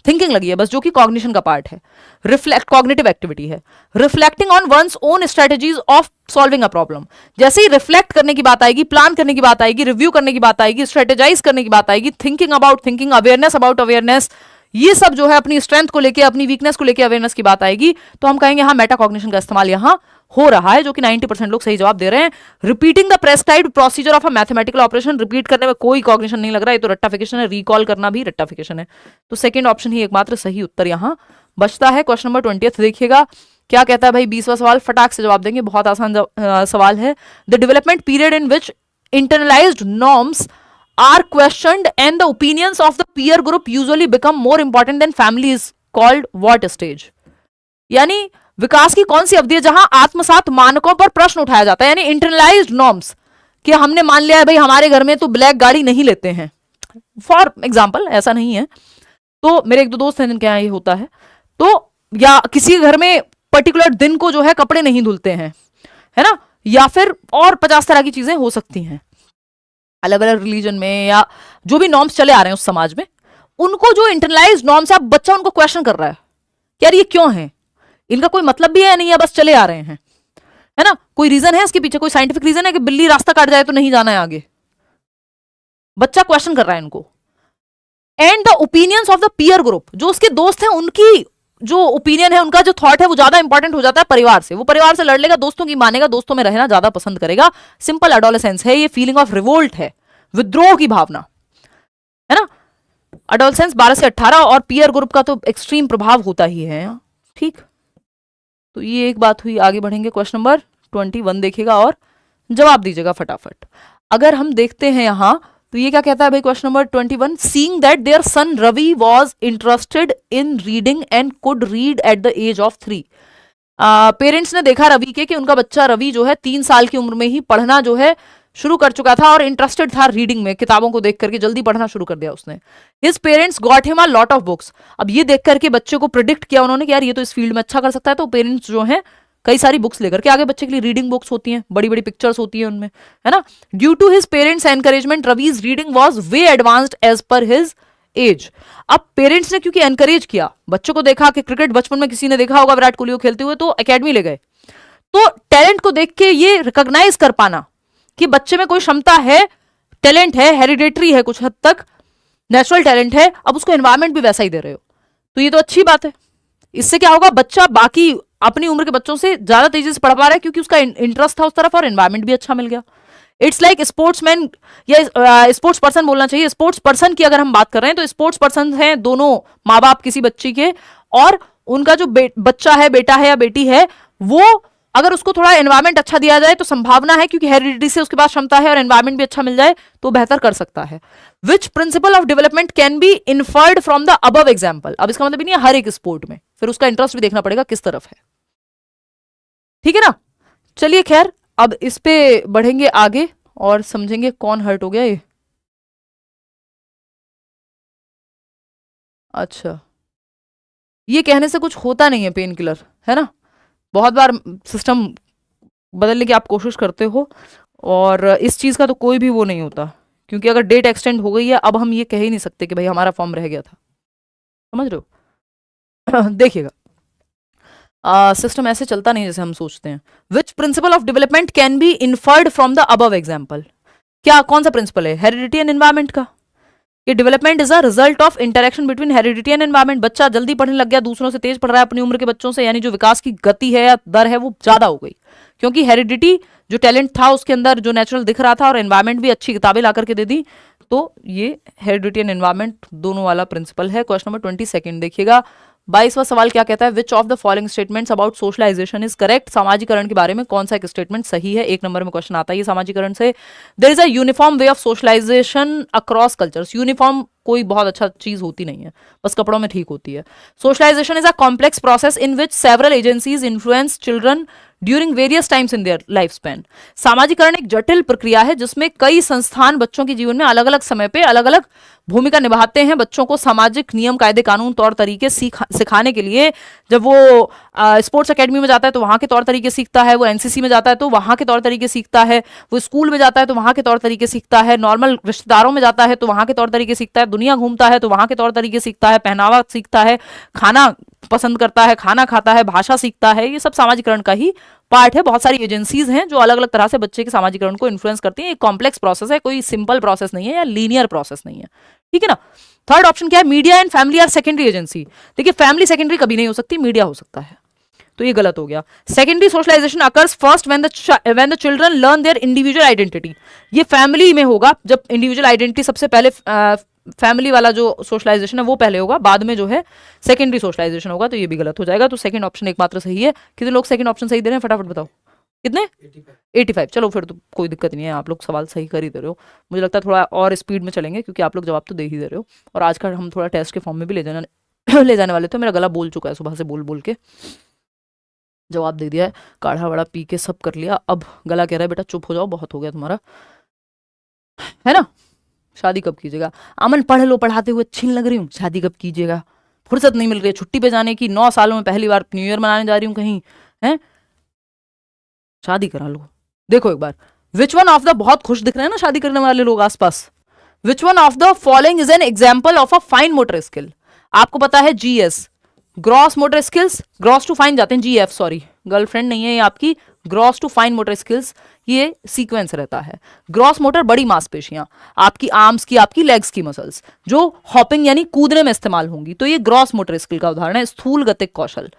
[SPEAKER 1] थिंकिंग लगी है बस, जो कि कॉग्निशन का पार्ट है, रिफ्लेक्ट कॉग्निटिव एक्टिविटी है। Reflecting on one's own strategies of solving a problem, जैसे ही रिफ्लेक्ट करने की बात आएगी, प्लान करने की बात आएगी, रिव्यू करने की बात आएगी, स्ट्रेटेजाइज करने की बात आएगी, thinking about thinking, awareness about awareness, ये सब जो है अपनी स्ट्रेंथ को लेके, अपनी वीकनेस को लेके अवेयरनेस की बात आएगी, तो हम कहेंगे हाँ मेटाकॉग्निशन का इस्तेमाल यहां हो रहा है, जो कि 90% लोग सही जवाब दे रहे हैं। Repeating the prescribed procedure of a mathematical operation, repeat करने में कोई कॉग्निशन नहीं लग रहा है, ये तो रट्टाफिकेशन है। रिकॉल करना भी रट्टाफिकेशन है। तो सेकंड ऑप्शन ही एकमात्र सही उत्तर यहां बचता है। क्वेश्चन नंबर 20 देखिएगा, क्या कहता है भाई? 20वां सवाल फटाक से जवाब देंगे, बहुत आसान सवाल है। The development period in which internalized norms are questioned and the opinions of the peer group usually become more important than family is called what stage? यानी विकास की कौन सी अवधि है जहां आत्मसात मानकों पर प्रश्न उठाया जाता है? यानी इंटरनलाइज्ड नॉर्म्स, कि हमने मान लिया है भाई हमारे घर में तो ब्लैक गाड़ी नहीं लेते हैं, फॉर एग्जाम्पल, ऐसा नहीं है, तो मेरे एक दो दोस्त हैं जिनके यहाँ ये होता है, तो या किसी घर में पर्टिकुलर दिन को जो है कपड़े नहीं धुलते हैं, है ना, या फिर और 50 तरह की चीजें हो सकती हैं अलग अलग रिलीजन में, या जो भी नॉर्म्स चले आ रहे हैं उस समाज में, उनको जो इंटरनलाइज्ड नॉर्म्स है, बच्चा उनको क्वेश्चन कर रहा है कि यार ये क्यों है, इनका कोई मतलब भी है नहीं है, बस चले आ रहे हैं, है ना, कोई रीजन है इसके पीछे, कोई साइंटिफिक रीजन है कि बिल्ली रास्ता काट जाए तो नहीं जाना है आगे? बच्चा क्वेश्चन कर रहा है इनको। And the opinions of the peer group, जो उसके दोस्त हैं उनकी जो ओपिनियन है, उनका जो थॉट है, वो ज्यादा इंपॉर्टेंट हो जाता है परिवार से। वो परिवार से लड़ लेगा, दोस्तों की मानेगा, दोस्तों में रहना ज्यादा पसंद करेगा। सिंपल एडोलेसेंस है ये, फीलिंग ऑफ रिवोल्ट है, विद्रोह की भावना, है ना। एडोलेसेंस 12 से 18 और पीयर ग्रुप का तो एक्सट्रीम प्रभाव होता ही है, ठीक। तो ये एक बात हुई। आगे बढ़ेंगे, क्वेश्चन नंबर 21 देखिएगा और जवाब दीजिएगा फटाफट। अगर हम देखते हैं यहां तो ये क्या कहता है भाई, question number 21, seeing that their son Ravi was interested in reading and could read at the age of 3। Parents ने देखा रवि के कि उनका बच्चा रवि जो है 3 साल की उम्र में ही पढ़ना जो है शुरू कर चुका था और इंटरेस्टेड था रीडिंग में, किताबों को देख करके जल्दी पढ़ना शुरू कर दिया उसने। His parents got him a lot of books. अब ये देख करके बच्चे को प्रिडिक्ट किया उन्होंने कि यार ये तो इस फील्ड में अच्छा कर सकता है, तो पेरेंट्स जो है कई सारी बुक्स लेकर के आगे बच्चे के लिए, रीडिंग बुक्स होती हैं, बड़ी बड़ी पिक्चर्स होती है उनमें, है ना। Due to his parents encouragement Ravi's reading was way advanced as per his age. अब पेरेंट्स ने क्योंकि एनकरेज किया, बच्चों को देखा कि क्रिकेट बचपन में किसी ने देखा होगा विराट कोहली को खेलते हुए, तो एकेडमी ले गए। तो टैलेंट को देख के ये रिकॉग्नाइज कर पाना कि बच्चे में कोई क्षमता है, टैलेंट है, हेरिडेटरी है, कुछ हद तक नेचुरल टैलेंट है, अब उसको एनवायरमेंट भी वैसा ही दे रहे हो, तो ये तो अच्छी बात है। इससे क्या होगा, बच्चा बाकी अपनी उम्र के बच्चों से ज्यादा तेजी से पढ़ पा रहा है क्योंकि उसका इंटरेस्ट था उस तरफ और एनवायरमेंट भी अच्छा मिल गया। इट्स लाइक स्पोर्ट्समैन या स्पोर्ट्स पर्सन बोलना चाहिए। स्पोर्ट्स पर्सन की अगर हम बात कर रहे हैं तो स्पोर्ट्स पर्सन हैं दोनों माँ बाप किसी बच्ची के, और उनका जो बच्चा है, बेटा है या बेटी है, वो अगर उसको थोड़ा एनवायरमेंट अच्छा दिया जाए तो संभावना है, क्योंकि हेरिडिटी से उसके पास क्षमता है और एनवायरमेंट भी अच्छा मिल जाए तो बेहतर कर सकता है। Which principle of development can be inferred from the above example. अब इसका मतलब नहीं है हर एक स्पोर्ट में, फिर उसका इंटरेस्ट भी देखना पड़ेगा किस तरफ है, ठीक है ना। चलिए खैर, अब इस पे बढ़ेंगे आगे और समझेंगे कौन हर्ट हो गया ये। अच्छा, ये कहने से कुछ होता नहीं है पेन किलर, है ना। बहुत बार सिस्टम बदलने की आप कोशिश करते हो और इस चीज का तो कोई भी वो नहीं होता, क्योंकि अगर डेट एक्सटेंड हो गई है अब हम ये कह ही नहीं सकते कि भाई हमारा फॉर्म रह गया था, समझ रहे हो। देखिएगा, सिस्टम ऐसे चलता नहीं जैसे हम सोचते हैं। Which principle of development can be inferred from the above example. क्या, कौन सा प्रिंसिपल है, हेरिडिटी एंड एनवायरमेंट का। ये development is a result of interaction between heredity and environment. बच्चा जल्दी पढ़ने लग गया, दूसरों से तेज पढ़ रहा है अपनी उम्र के बच्चों से, यानी जो विकास की गति है या दर है वो ज्यादा हो गई, क्योंकि हेरिडिटी जो टैलेंट था उसके अंदर जो नेचुरल दिख रहा था और एनवायरमेंट भी अच्छी किताबें ला करके दे दी, तो ये हेरिडिटी एंड एनवायरमेंट दोनों वाला प्रिंसिपल है। क्वेश्चन नंबर 22 देखिएगा। 22वां सवाल क्या कहता है, which of the following statements about socialisation is correct. सामाजिकरण के बारे में कौन सा एक स्टेटमेंट सही है। 1 नंबर में क्वेश्चन आता है सामाजिकरण से। There is a uniform way of socialization across cultures. Uniform कोई बहुत अच्छा चीज होती नहीं है, बस कपड़ों में ठीक होती है। Socialisation is a complex process in which several agencies influence children during various times in their life span. सामाजिकरण एक जटिल प्रक्रिया है जिसमें कई संस्थान बच्चों के जीवन में अलग अलग समय पे अलग अलग भूमिका निभाते हैं। बच्चों को सामाजिक नियम, कायदे, कानून, तौर तरीके सिखाने के लिए जब वो स्पोर्ट्स एकेडमी में जाता है तो वहाँ के तौर तरीके सीखता है, वो एनसीसी में जाता है तो वहाँ के तौर तरीके सीखता है, वो स्कूल में जाता है तो वहाँ के तौर तरीके सीखता है, नॉर्मल रिश्तेदारों में जाता है तो वहाँ के तौर तरीके सीखता है, दुनिया घूमता है तो वहाँ के तौर तरीके सीखता है, पहनावा सीखता है, खाना पसंद करता है, खाना खाता है, भाषा सीखता है। ये सब सामाजिकरण का ही पार्ट है। बहुत सारी एजेंसीज हैं जो अलग अलग तरह से बच्चे के सामाजिकरण को इन्फ्लुएंस करती हैं। एक कॉम्प्लेक्स प्रोसेस है, कोई सिंपल प्रोसेस नहीं है या लीनियर प्रोसेस नहीं है, ठीक है ना। थर्ड ऑप्शन क्या है, media and family are secondary agency. देखिए, फैमिली सेकेंडरी कभी नहीं हो सकती, मीडिया हो सकता है, तो ये गलत हो गया। Secondary socialization occurs first when the children learn their individual identity. ये फैमिली में होगा, जब इंडिविजुअल आइडेंटिटी सबसे पहले फैमिली वाला जो सोशलाइजेशन है वो पहले होगा, बाद में जो है सेकेंडरी सोशलाइजेशन होगा, तो ये भी गलत हो जाएगा। तो सेकंड ऑप्शन एकमात्र सही है। कितने लोग सेकंड ऑप्शन सही दे रहे हैं, फटाफट बताओ कितने। 85। चलो फिर तो कोई दिक्कत नहीं है, आप लोग सवाल सही कर ही दे रहे हो। मुझे लगता है थोड़ा और स्पीड में चलेंगे क्योंकि आप लोग जवाब तो दे ही दे रहे हो, और आज का हम थोड़ा टेस्ट के फॉर्म में भी ले जाने वाले थे। मेरा गला बोल चुका है सुबह से, बोल बोल के जवाब दे दिया है, काढ़ा वाड़ा पी के सब कर लिया। अब गला कह रहा है बेटा चुप हो जाओ, बहुत हो गया तुम्हारा, है ना। शादी कब कीजिएगा। अमन पढ़ लो, पढ़ाते हुए अच्छी लग रही हूँ, शादी कब कीजिएगा। फुर्सत नहीं मिल रही है छुट्टी पे जाने की, 9 सालों में पहली बार न्यू ईयर मनाने जा रही हूँ कहीं, है, शादी करा लो। देखो एक बार, विच वन ऑफ द, बहुत खुश दिख रहे हैं ना शादी करने वाले लोग आसपास। Which one of the following is an example of a fine motor skill. आपको पता है GS, gross motor skills, gross to fine जाते हैं, जीएफ सॉरी, गर्लफ्रेंड नहीं है ये आपकी, gross to fine motor skills ये सीक्वेंस रहता है। ग्रॉस मोटर बड़ी मांसपेशियां, आपकी आर्म्स की, आपकी लेग्स की मसल्स जो हॉपिंग यानी कूदने में इस्तेमाल होंगी, तो ये ग्रॉस मोटर स्किल का उदाहरण है। स्थूल गतिक कौशल,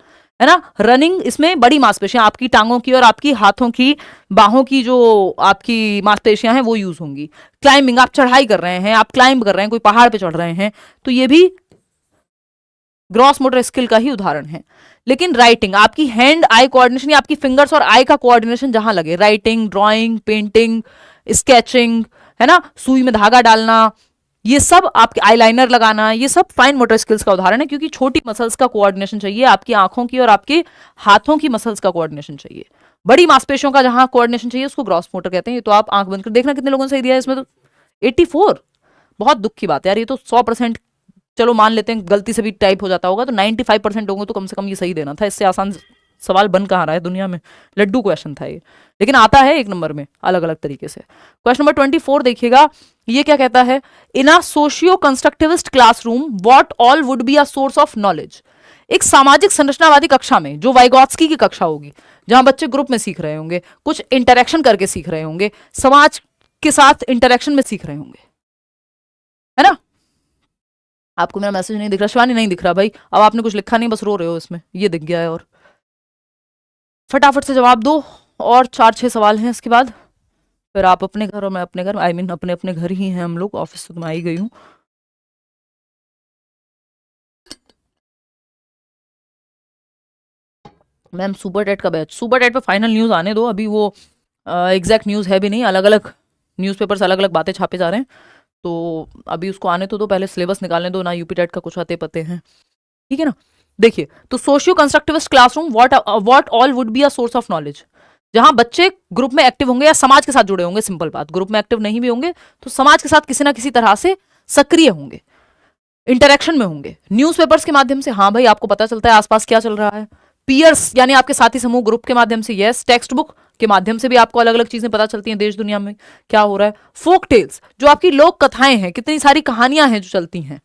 [SPEAKER 1] है ना। रनिंग, इसमें बड़ी मांसपेशियां आपकी टांगों की और आपकी हाथों की, बाहों की जो आपकी मांसपेशियां हैं वो यूज होंगी। क्लाइंबिंग, आप चढ़ाई कर रहे हैं, आप क्लाइंब कर रहे हैं, कोई पहाड़ पे चढ़ रहे हैं, तो ये भी ग्रॉस मोटर स्किल का ही उदाहरण है। लेकिन राइटिंग, आपकी हैंड आई कोऑर्डिनेशन या आपकी फिंगर्स और आई का कोऑर्डिनेशन जहां लगे, राइटिंग, ड्राइंग, पेंटिंग, स्केचिंग, है ना, सुई में धागा डालना, ये सब, आपके आईलाइनर लगाना, ये सब फाइन मोटर स्किल्स का उदाहरण है, क्योंकि छोटी मसल्स का कोऑर्डिनेशन चाहिए, आपकी आंखों की और आपके हाथों की मसल्स का कोऑर्डिनेशन चाहिए। बड़ी मांसपेशियों का जहां कोऑर्डिनेशन चाहिए उसको ग्रॉस मोटर कहते हैं। ये तो आप आंख बंद कर देखना कितने लोगों ने सही दिया है इसमें, तो 84। बहुत दुख की बात है यार, ये तो 100%, चलो मान लेते हैं गलती से भी टाइप हो जाता होगा, तो 95% लोगों तो कम से कम ये सही देना था। इससे आसान सवाल बन कहाँ रहा है दुनिया में, लड्डू क्वेश्चन था ये, लेकिन आता है एक नंबर में अलग अलग तरीके से। क्वेश्चन नंबर 24 देखिएगा, ये क्या कहता है, in a socio constructivist classroom what all would be a source of knowledge. एक सामाजिक संरचनावादी कक्षा में, जो वाइगॉत्स्की की कक्षा होगी, जहां बच्चे ग्रुप में सीख रहे होंगे, कुछ इंटरेक्शन करके सीख रहे होंगे, समाज के साथ इंटरेक्शन में सीख रहे होंगे, है ना। आपको मेरा मैसेज नहीं दिख रहा, शिवानी नहीं दिख रहा भाई, अब आपने कुछ लिखा नहीं, बस रो रहे हो इसमें, ये दिख गया है। और फटाफट से जवाब दो, और 4-6 सवाल हैं इसके बाद, फिर आप अपने घर और मैं अपने घर, आई मीन अपने अपने घर ही हैं हम लोग, ऑफिस से तो मैं आई गई हूँ। मैम सुपर टेट का बैच, सुपर टेट पे फाइनल न्यूज़ आने दो, अभी वो एग्जैक्ट न्यूज़ है भी नहीं, अलग अलग न्यूज़पेपर्स अलग अलग बातें छापे जा रहे हैं, तो अभी उसको आने तो दो, पहले सिलेबस निकालने दो ना, यूपी टेट का कुछ आते पते हैं, ठीक है ना। देखिए, तो socio constructivist classroom what all would be a source of knowledge, जहां बच्चे ग्रुप में एक्टिव होंगे या समाज के साथ जुड़े होंगे, सिंपल बात, ग्रुप में एक्टिव नहीं भी होंगे तो समाज के साथ किसी ना किसी तरह से सक्रिय होंगे, इंटरेक्शन में होंगे, न्यूज़पेपर्स के माध्यम से, हाँ भाई आपको पता चलता है आसपास क्या चल रहा है, पीयर्स यानी आपके साथी समूह ग्रुप के माध्यम से, यस, टेक्स्ट बुक के माध्यम से भी आपको अलग अलग चीजें पता चलती हैं देश दुनिया में क्या हो रहा है, फोक टेल्स जो आपकी लोक कथाएं हैं, कितनी सारी कहानियां हैं जो चलती हैं,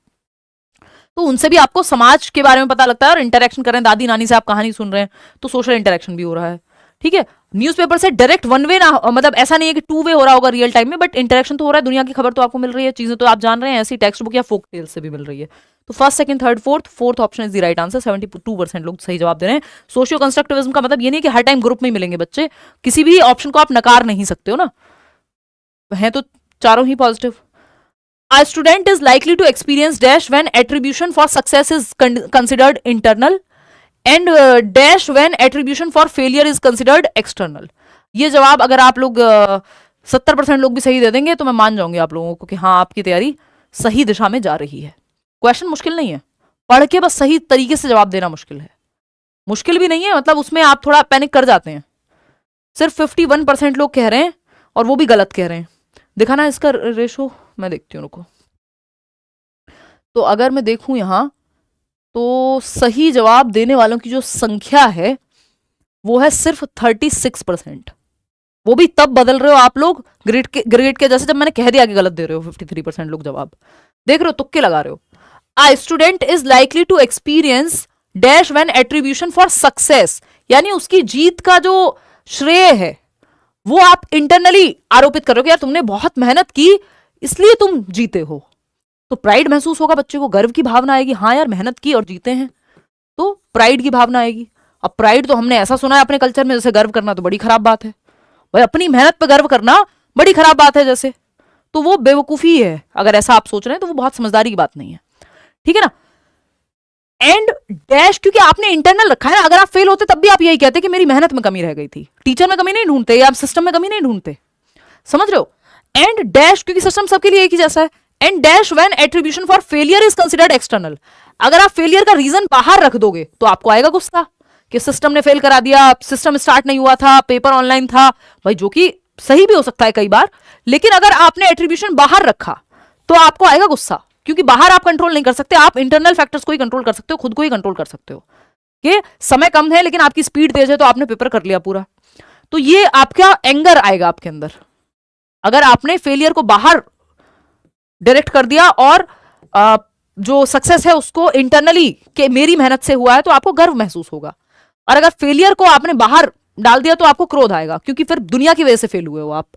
[SPEAKER 1] तो उनसे भी आपको समाज के बारे में पता लगता है, और इंटरेक्शन कर रहे हैं, दादी नानी से आप कहानी सुन रहे हैं, तो सोशल इंटरेक्शन भी हो रहा है, ठीक है। न्यूज़पेपर से डायरेक्ट वन वे ना, मतलब ऐसा नहीं है कि 2 वे हो रहा होगा रियल टाइम में, बट इंटरेक्शन तो हो रहा है, दुनिया की खबर तो आपको मिल रही है, चीजें तो आप जान रहे हैं, ऐसी टेक्स्ट बुक या फोक टेल से भी मिल रही है। तो first, second, third, fourth option is the right answer, 72% लोग सही जवाब दे रहे हैं। सोशियो कंस्ट्रक्टिविज्म का मतलब ये नहीं कि हर टाइम ग्रुप में मिलेंगे बच्चे, किसी भी ऑप्शन को आप नकार नहीं सकते हो ना, है तो चारों ही positive. A student is likely to experience dash when attribution for success is considered internal and dash when attribution for failure is considered external। ये जवाब अगर आप लोग 70% लोग भी सही दे देंगे तो मैं मान जाऊंगी आप लोगों को कि हाँ आपकी तैयारी सही दिशा में जा रही है। क्वेश्चन मुश्किल नहीं है, पढ़ के बस सही तरीके से जवाब देना मुश्किल है, मुश्किल भी नहीं है, मतलब उसमें आप थोड़ा पैनिक कर जाते हैं। सिर्फ 51% लोग कह रहे हैं और वो भी गलत कह रहे हैं। दिखाना इसका रेशो, मैं देखती हूँ, रुको। तो अगर मैं देखूं यहां, तो सही जवाब देने वालों की जो संख्या है वो है सिर्फ 36%। वो भी तब बदल रहे हो आप लोग ग्रेड के जैसे जब मैंने कह दिया कि गलत दे रहे हो। 53% लोग जवाब देख रहे हो, तुक्के लगा रहे हो। A student is likely to experience dash when attribution for success, यानी उसकी जीत का जो श्रेय है वो आप इंटरनली आरोपित कर रहे हो कि यार तुमने बहुत मेहनत की इसलिए तुम जीते हो, तो प्राइड महसूस होगा, बच्चे को गर्व की भावना आएगी, हाँ यार मेहनत की और जीते हैं, तो प्राइड की भावना आएगी। अब प्राइड तो हमने ऐसा सुना है अपने कल्चर में जैसे गर्व करना तो बड़ी खराब बात है, भाई अपनी मेहनत पे गर्व करना बड़ी खराब बात है जैसे, तो वो बेवकूफी है। अगर ऐसा आप सोच रहे हैं तो वो बहुत समझदारी की बात नहीं है, ठीक है ना। एंड डैश क्योंकि आपने इंटरनल रखा है ना, अगर आप फेल होते तब भी आप यही कहते कि मेरी मेहनत में कमी रह गई थी, टीचर में कमी नहीं ढूंढते या आप सिस्टम में कमी नहीं ढूंढते, समझ रहे हो। एंड डैश क्योंकि सिस्टम सबके लिए एक ही जैसा है। And dash when attribution for failure is considered external, अगर आप फेलियर का रीजन बाहर रख दोगे तो आपको आएगा गुस्सा कि सिस्टम ने फेल करा दिया, सिस्टम स्टार्ट नहीं हुआ था, पेपर ऑनलाइन था, भाई जो कि सही भी हो सकता है कई बार, लेकिन अगर आपने एट्रीब्यूशन बाहर रखा तो आपको आएगा गुस्सा, क्योंकि बाहर आप कंट्रोल नहीं कर सकते, आप इंटरनल फैक्टर्स को ही कंट्रोल कर सकते हो, खुद को ही कंट्रोल कर सकते हो कि समय कम है लेकिन आपकी स्पीड तेज है तो आपने पेपर कर लिया पूरा, तो ये आपका एंगर आएगा आपके अंदर। अगर आपने फेलियर को बाहर डायरेक्ट कर दिया और जो सक्सेस है उसको इंटरनली कि मेरी मेहनत से हुआ है तो आपको गर्व महसूस होगा, और अगर फेलियर को आपने बाहर डाल दिया तो आपको क्रोध आएगा, क्योंकि फिर दुनिया की वजह से फेल हुए हो, आप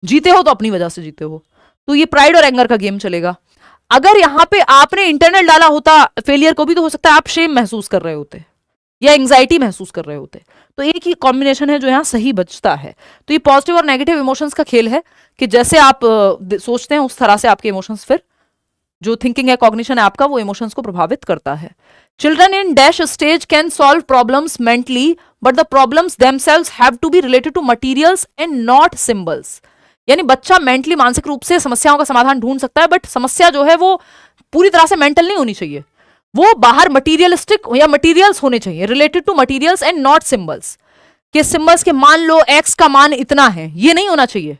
[SPEAKER 1] जीते हो तो अपनी वजह से जीते हो, तो ये प्राइड और एंगर का गेम चलेगा। अगर यहां पे आपने इंटरनल डाला होता फेलियर को भी तो हो सकता है आप शेम महसूस कर रहे होते या एंग्जाइटी महसूस कर रहे होते, तो एक ही कॉम्बिनेशन है जो यहाँ सही बचता है। तो ये पॉजिटिव और नेगेटिव इमोशंस का खेल है कि जैसे आप सोचते हैं उस तरह से आपके इमोशंस, फिर जो थिंकिंग है, कॉग्निशन है आपका, वो इमोशंस को प्रभावित करता है। Children in dash stage can solve problems mentally but the problems themselves have to be related to materials and not symbols. यानी बच्चा मेंटली मानसिक रूप से समस्याओं का समाधान ढूंढ सकता है, बट समस्या जो है वो पूरी तरह से मेंटल नहीं होनी चाहिए, वो बाहर मटीरियलिस्टिक या मटीरियल्स होने चाहिए, related to materials and not symbols. कि सिंबल्स के मान लो एक्स का मान इतना है, ये नहीं होना चाहिए।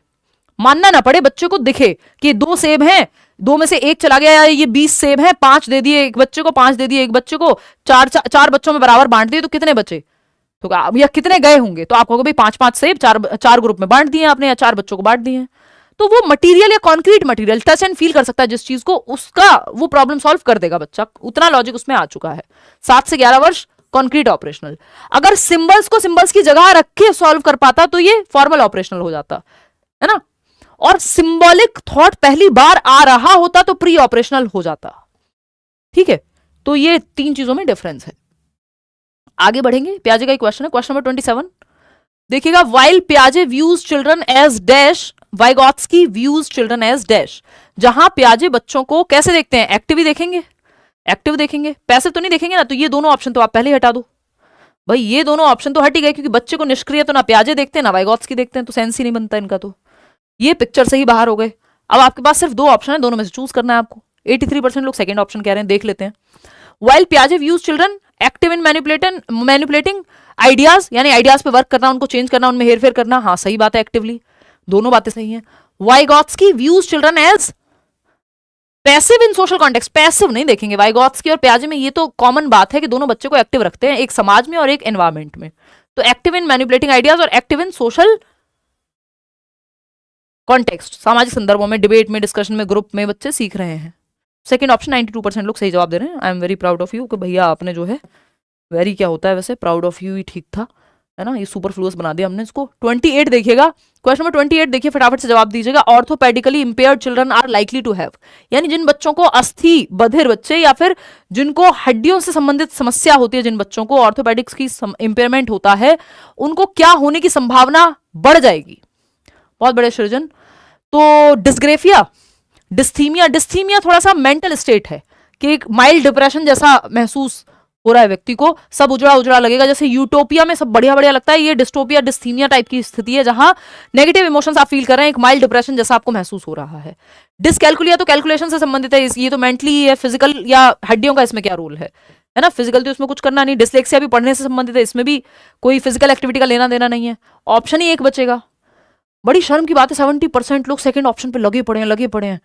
[SPEAKER 1] मानना ना पड़े, बच्चे को दिखे कि 2 सेब हैं, 2 में से 1 चला गया, ये 20 सेब हैं, 5 दे दिए एक बच्चे को, 5 दे दिए एक बच्चे को, 4 बच्चों में बराबर बांट दिए तो कितने बचे, तो या कितने गए होंगे, तो आप कहोगे भाई 5-5 सेब 4 ग्रुप में बांट दिए आपने, या 4 बच्चों को बांट दिए। तो वो मटेरियल या concrete material touch and feel कर सकता है जिस चीज को, उसका वो प्रॉब्लम सॉल्व कर देगा बच्चा, उतना लॉजिक उसमें आ चुका है। 7 से 11 वर्ष कॉन्क्रीट ऑपरेशनल। अगर सिंबल्स को सिंबल्स की जगह रख के सॉल्व कर पाता तो ये फॉर्मल ऑपरेशनल हो जाता है ना, और सिंबॉलिक थॉट पहली बार आ रहा होता तो प्री ऑपरेशनल हो जाता। ठीक है, तो ये 3 चीजों में डिफरेंस है। आगे बढ़ेंगे, पियाजे का क्वेश्चन है, क्वेश्चन नंबर 27 देखिएगा। वाइल पियाजे views children as dash, Vygotsky views children as dash. जहां पियाजे बच्चों को कैसे देखते हैं, एक्टिव ही देखेंगे, एक्टिव देखेंगे, पैसिव तो नहीं देखेंगे ना, तो ये दोनों ऑप्शन तो आप पहले ही हटा दो भाई, ये दोनों ऑप्शन तो हट ही गए, क्योंकि बच्चे को निष्क्रिय तो ना पियाजे देखते हैं ना वाइगॉत्स्की देखते हैं, तो सेंस ही नहीं बनता इनका, तो ये पिक्चर से ही बाहर हो गए। अब आपके पास सिर्फ 2 ऑप्शन है, दोनों में से चूज करना है आपको। 83% लोग सेकंड ऑप्शन कह रहे हैं, देख लेते हैं। वाइल पियाजे views children active in manipulating ideas, यानी आइडियाज पे वर्क करना, उनको चेंज करना, उनमें हेरफेर करना, हाँ सही बात है, एक्टिवली, दोनों बातें सही हैं। वाइगॉत्स्की व्यूज चिल्ड्रन एज पैसिव इन सोशल कॉन्टेक्स्ट, पैसिव नहीं देखेंगे वाइगॉत्स्की और पियाजे में, ये तो कॉमन बात है कि दोनों बच्चे को एक्टिव रखते हैं, एक समाज में और एक एनवायरमेंट में। तो एक्टिव इन मैनिपुलेटिंग आइडियाज और एक्टिव इन सोशल कॉन्टेक्स्ट, सामाजिक संदर्भों में, डिबेट में, डिस्कशन में, ग्रुप में बच्चे सीख रहे हैं। सेकंड ऑप्शन 92% लोग सही जवाब दे रहे हैं। I am very proud of you कि भैया आपने जो है, वेरी क्या होता है वैसे, प्राउड ऑफ यू ही ठीक था, है ना, ये सुपरफ्लुअस बना दिया हमने इसको। 28 देखिएगा, क्वेश्चन नंबर 28 देखिए, फटाफट से जवाब दीजिएगा। Orthopaedically impaired children are likely to have, यानी जिन बच्चों को अस्थि बधिर बच्चे या फिर जिनको हड्डियों से संबंधित समस्या होती है, जिन बच्चों को ऑर्थोपेडिक्स की इंपेयरमेंट होता है, उनको क्या होने की संभावना बढ़ जाएगी। बहुत बड़े सृजन, तो डिस्ग्रेफिया, डिस्थीमिया, डिस्थीमिया थोड़ा सा मेंटल स्टेट है कि एक माइल्ड डिप्रेशन जैसा महसूस हो रहा है व्यक्ति को, सब उजड़ा उजड़ा लगेगा, जैसे यूटोपिया में सब बढ़िया बढ़िया लगता है, ये डिस्टोपिया डिस्थीमिया टाइप की स्थिति है जहां नेगेटिव इमोशंस आप फील कर रहे हैं, एक माइल्ड डिप्रेशन जैसा आपको महसूस हो रहा है। डिसकैलकुलिया तो कैलकुलेशन से संबंधित है, ये तो मेंटली है, फिजिकल या हड्डियों का इसमें क्या रोल है ना, फिजिकल तो इसमें कुछ करना नहीं। डिसलेक्सिया भी पढ़ने से संबंधित है, इसमें भी कोई फिजिकल एक्टिविटी का लेना देना नहीं है, ऑप्शन ही एक बचेगा। बड़ी शर्म की बात है, 70% लोग सेकंड ऑप्शन पे लगे पड़े हैं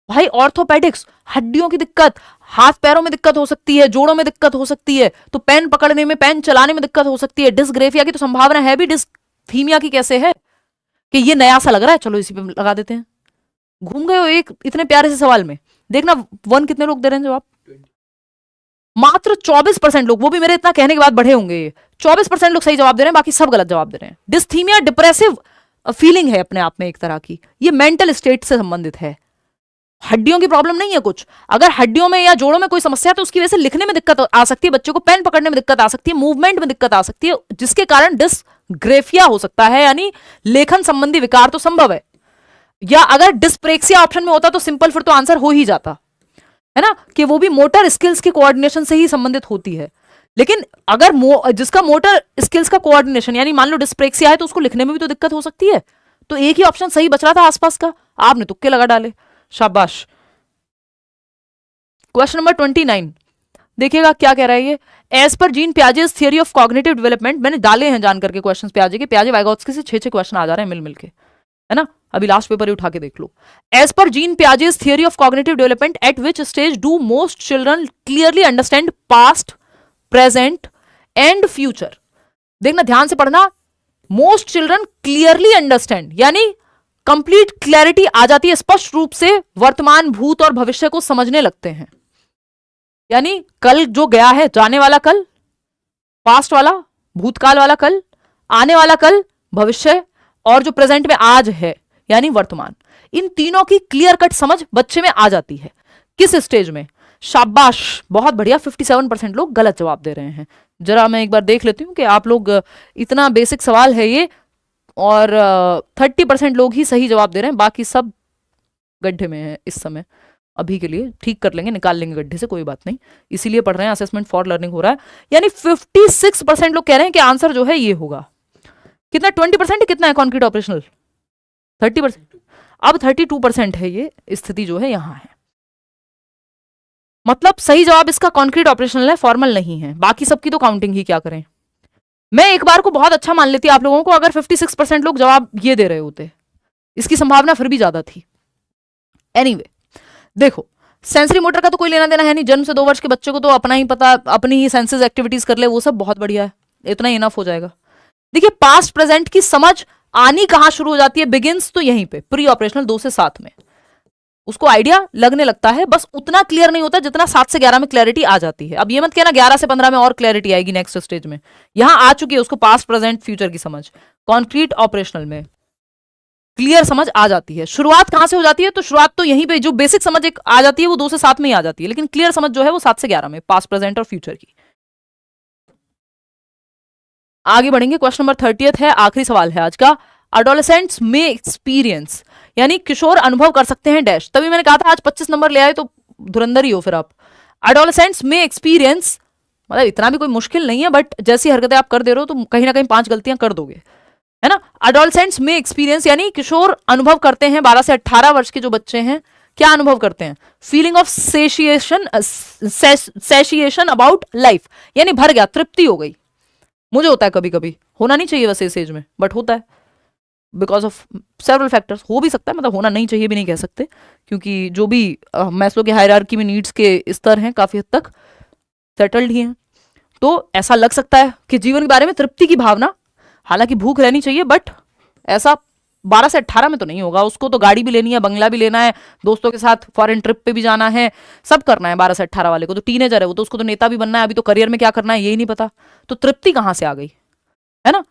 [SPEAKER 1] भाई। ऑर्थोपेडिक्स, हड्डियों की दिक्कत, हाथ पैरों में दिक्कत हो सकती है, जोड़ों में दिक्कत हो सकती है, तो पेन पकड़ने में, पेन चलाने में दिक्कत हो सकती है। डिस्ग्रेफिया की तो संभावना है भी, डिस्थीमिया की कैसे है कि ये नया सा लग रहा है, चलो इसी पे लगा देते हैं। घूम गए हो एक इतने प्यारे से सवाल में। देखना 1 कितने लोग दे रहे हैं जवाब, मात्र 24% लोग, वो भी मेरे इतना कहने के बाद बढ़े होंगे, 24% लोग सही जवाब दे रहे हैं, बाकी सब गलत जवाब दे रहे हैं। डिस्थीमिया डिप्रेसिव फीलिंग है अपने आप में एक तरह की, ये मेंटल स्टेट से संबंधित है, हड्डियों की प्रॉब्लम नहीं है कुछ। अगर हड्डियों में या जोड़ों में कोई समस्या है तो उसकी वजह से लिखने में दिक्कत आ सकती है, बच्चों को पेन पकड़ने में दिक्कत आ सकती है, मूवमेंट में दिक्कत आ सकती है, जिसके कारण डिस्ग्रेफिया हो सकता है, यानी लेखन संबंधी विकार तो संभव है। या अगर डिस्प्रेक्सिया ऑप्शन में होता तो सिंपल फिर तो आंसर हो ही जाता है ना, कि वो भी मोटर स्किल्स के कोऑर्डिनेशन से ही संबंधित होती है। लेकिन अगर जिसका मोटर स्किल्स का कोऑर्डिनेशन, यानी मान लो डिस्प्रेक्सिया है, तो उसको लिखने में भी तो दिक्कत हो सकती है। तो एक ही ऑप्शन सही बच रहा था आसपास का, आपने तुक्के लगा डाले, शाबाश। क्वेश्चन नंबर 29 देखिएगा क्या कह रहा है ये। As per Jean Piaget's theory of cognitive development, मैंने डाले हैं जान करके क्वेश्चंस पियाजे के, पियाजे वाइगॉत्स्की से 6 क्वेश्चन आ जा रहे हैं मिल के, है ना, अभी लास्ट पेपर ही उठा के देख लो। As per Jean Piaget's theory of cognitive development at which stage do most children clearly understand past, present and future. देखना ध्यान से पढ़ना, मोस्ट चिल्ड्रन क्लियरली अंडरस्टैंड, यानी कंप्लीट क्लैरिटी आ जाती है, स्पष्ट रूप से वर्तमान, भूत और भविष्य को समझने लगते हैं। यानी कल जो गया है, जाने वाला कल, पास्ट वाला, भूतकाल वाला कल, आने वाला कल, भविष्य, और जो प्रेजेंट में आज है यानी वर्तमान, इन तीनों की क्लियर कट समझ बच्चे में आ जाती है। किस स्टेज में? शाबाश, बहुत बढ़िया, 57% लोग गलत जवाब दे रहे हैं। जरा मैं एक बार देख लेती हूं कि आप लोग, इतना बेसिक सवाल है ये, और 30% लोग ही सही जवाब दे रहे हैं, बाकी सब गड्ढे में है इस समय। अभी के लिए ठीक कर लेंगे, निकाल लेंगे गड्ढे से, कोई बात नहीं, इसीलिए पढ़ रहे हैं, असेसमेंट फॉर लर्निंग हो रहा है। यानी 56% लोग कह रहे हैं कि आंसर जो है ये होगा। कितना, 20% कितना है कॉन्क्रीट ऑपरेशनल? 30%। अब 32% है, ये स्थिति जो है यहां है। मतलब सही जवाब इसका कॉन्क्रीट ऑपरेशनल है, फॉर्मल नहीं है। बाकी सबकी तो काउंटिंग ही क्या करें। मैं एक बार को बहुत अच्छा मान लेती आप लोगों को अगर 56% लोग जवाब ये दे रहे होते, इसकी संभावना फिर भी ज्यादा थी। एनीवे, देखो सेंसरी मोटर का तो कोई लेना देना है नहीं, जन्म से 2 वर्ष के बच्चे को तो अपना ही पता, अपनी ही सेंसेस एक्टिविटीज कर ले, वो सब बहुत बढ़िया है, इतना ही इनफ हो जाएगा। देखिए पास्ट प्रेजेंट की समझ आनी कहां शुरू हो जाती है, बिगिंस तो यहीं पे प्री ऑपरेशनल 2 से 7 में, उसको आइडिया लगने लगता है, बस उतना क्लियर नहीं होता जितना 7 से 11 में क्लैरिटी आ जाती है। अब ये मत कहना 11 से 15 में और क्लैरिटी आएगी नेक्स्ट स्टेज में, यहां आ चुकी है उसको पास्ट प्रेजेंट फ्यूचर की समझ। कॉन्क्रीट ऑपरेशनल में क्लियर समझ आ जाती है। शुरुआत कहां से हो जाती है, तो शुरुआत तो यहीं पे जो बेसिक समझ एक आ जाती है वो 2 से 7 में ही आ जाती है, लेकिन क्लियर समझ जो है वो 7 से 11 में, पास्ट प्रेजेंट और फ्यूचर की। आगे बढ़ेंगे, क्वेश्चन नंबर 30 है, आखिरी सवाल है आज का। अडोलेसेंट्स में एक्सपीरियंस, यानी किशोर अनुभव कर सकते हैं डैश। तभी मैंने कहा था आज 25 नंबर ले आए तो धुरंधर ही हो फिर आप। अडोलेसेंट्स में एक्सपीरियंस मतलब इतना भी कोई मुश्किल नहीं है, बट जैसी हरकतें आप कर दे रहे हो तो कहीं ना कहीं 5 गलतियां कर दोगे, है ना। अडोलेसेंट्स में एक्सपीरियंस यानी किशोर अनुभव करते हैं, 12 से 18 वर्ष के जो बच्चे हैं क्या अनुभव करते हैं, feeling of satiation about life, यानी भर गया, तृप्ति हो गई। मुझे होता है कभी कभी, होना नहीं चाहिए वैसे इस एज में, बट होता है बिकॉज ऑफ सेवरल फैक्टर्स। हो भी सकता है, मतलब होना नहीं चाहिए भी नहीं कह सकते, क्योंकि जो भी मैस्लो की हायरार्की में नीड्स के स्तर हैं काफी हद तक सेटल्ड ही हैं, तो ऐसा लग सकता है कि जीवन के बारे में तृप्ति की भावना, हालांकि भूख रहनी चाहिए, बट ऐसा 12 से 18 में तो नहीं होगा। उसको तो गाड़ी भी लेनी है, बंगला भी लेना है, दोस्तों के साथ फॉरेन ट्रिप पे भी जाना है, सब करना है। 12 से 18 वाले को तो टीनेजर है वो, तो उसको तो नेता भी बनना है, अभी तो करियर में क्या करना है यही नहीं पता, तो तृप्ति कहां से आ गई, है ना।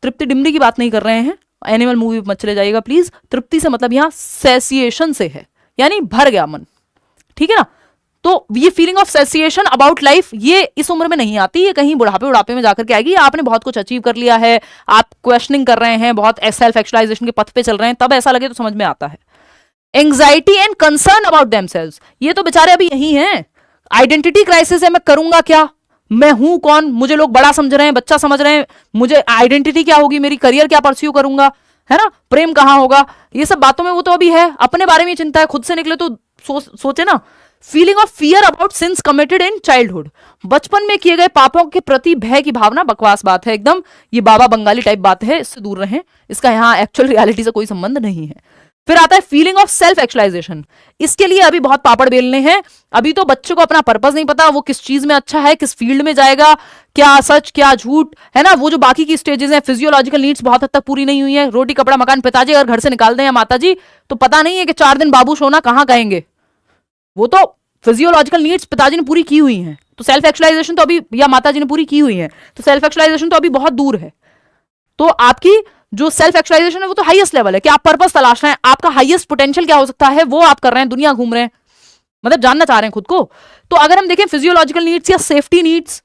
[SPEAKER 1] तृप्ति डिमरी की बात नहीं कर रहे हैं, एनिमल मूवी मत चले जाइएगा प्लीज। तृप्ति से मतलब यहां सेसिएशन से है, यानी भर गया मन, ठीक है ना। तो ये फीलिंग ऑफ सेसिएशन अबाउट लाइफ ये इस उम्र में नहीं आती, ये कहीं बुढ़ापे में जाकर के आएगी। आपने बहुत कुछ अचीव कर लिया है, आप क्वेश्चनिंग कर रहे हैं, बहुत सेल्फ एक्चुअलाइजेशन के पथ पे चल रहे हैं, तब ऐसा लगे तो समझ में आता है। Anxiety and concern about themselves, ये तो बेचारे अभी यही हैं। आइडेंटिटी क्राइसिस है, मैं करूंगा क्या, मैं हूं कौन, मुझे लोग बड़ा समझ रहे हैं, बच्चा समझ रहे हैं, मुझे आइडेंटिटी क्या होगी, मेरी करियर क्या परस्यू करूंगा, है ना, प्रेम कहां होगा, ये सब बातों में वो तो अभी है, अपने बारे में चिंता है, खुद से निकले तो सोचे ना। Feeling of fear about since committed in childhood, बचपन में किए गए पापों के प्रति भय की भावना, बकवास बात है एकदम, ये बाबा बंगाली टाइप बात है, इससे दूर रहें, इसका यहाँ एक्चुअल रियलिटी से कोई संबंध नहीं है। फिर आता है फीलिंग ऑफ सेल्फ एक्चुअलाइजेशन, इसके लिए अभी बहुत पापड़ बेलने हैं, अभी तो बच्चे को अपना पर्पस नहीं पता, वो किस चीज में अच्छा है, किस फील्ड में जाएगा, क्या सच क्या झूठ, है ना। वो जो बाकी की स्टेजेस हैं, फिजियोलॉजिकल नीड्स बहुत हद तक पूरी नहीं हुई है, रोटी कपड़ा मकान, पिताजी अगर घर से निकाल दें या माताजी, तो पता नहीं है कि 4 दिन बाबू सोना कहाँ कहेंगे, वो तो फिजियोलॉजिकल नीड्स पिताजी ने पूरी की हुई हैं, तो सेल्फ एक्चुअलाइजेशन तो अभी, या माताजी ने पूरी की हुई है, तो सेल्फ एक्चुअलाइजेशन तो अभी बहुत दूर है। तो आपकी जो सेल्फ एक्चुअलाइजेशन है वो तो हाईएस्ट लेवल है कि आप पर्पस तलाश रहे हैं, आपका हाईएस्ट पोटेंशियल क्या हो सकता है वो आप कर रहे हैं, दुनिया घूम रहे हैं, मतलब जानना चाह रहे हैं खुद को। तो अगर हम देखें फिजियोलॉजिकल नीड्स या सेफ्टी नीड्स,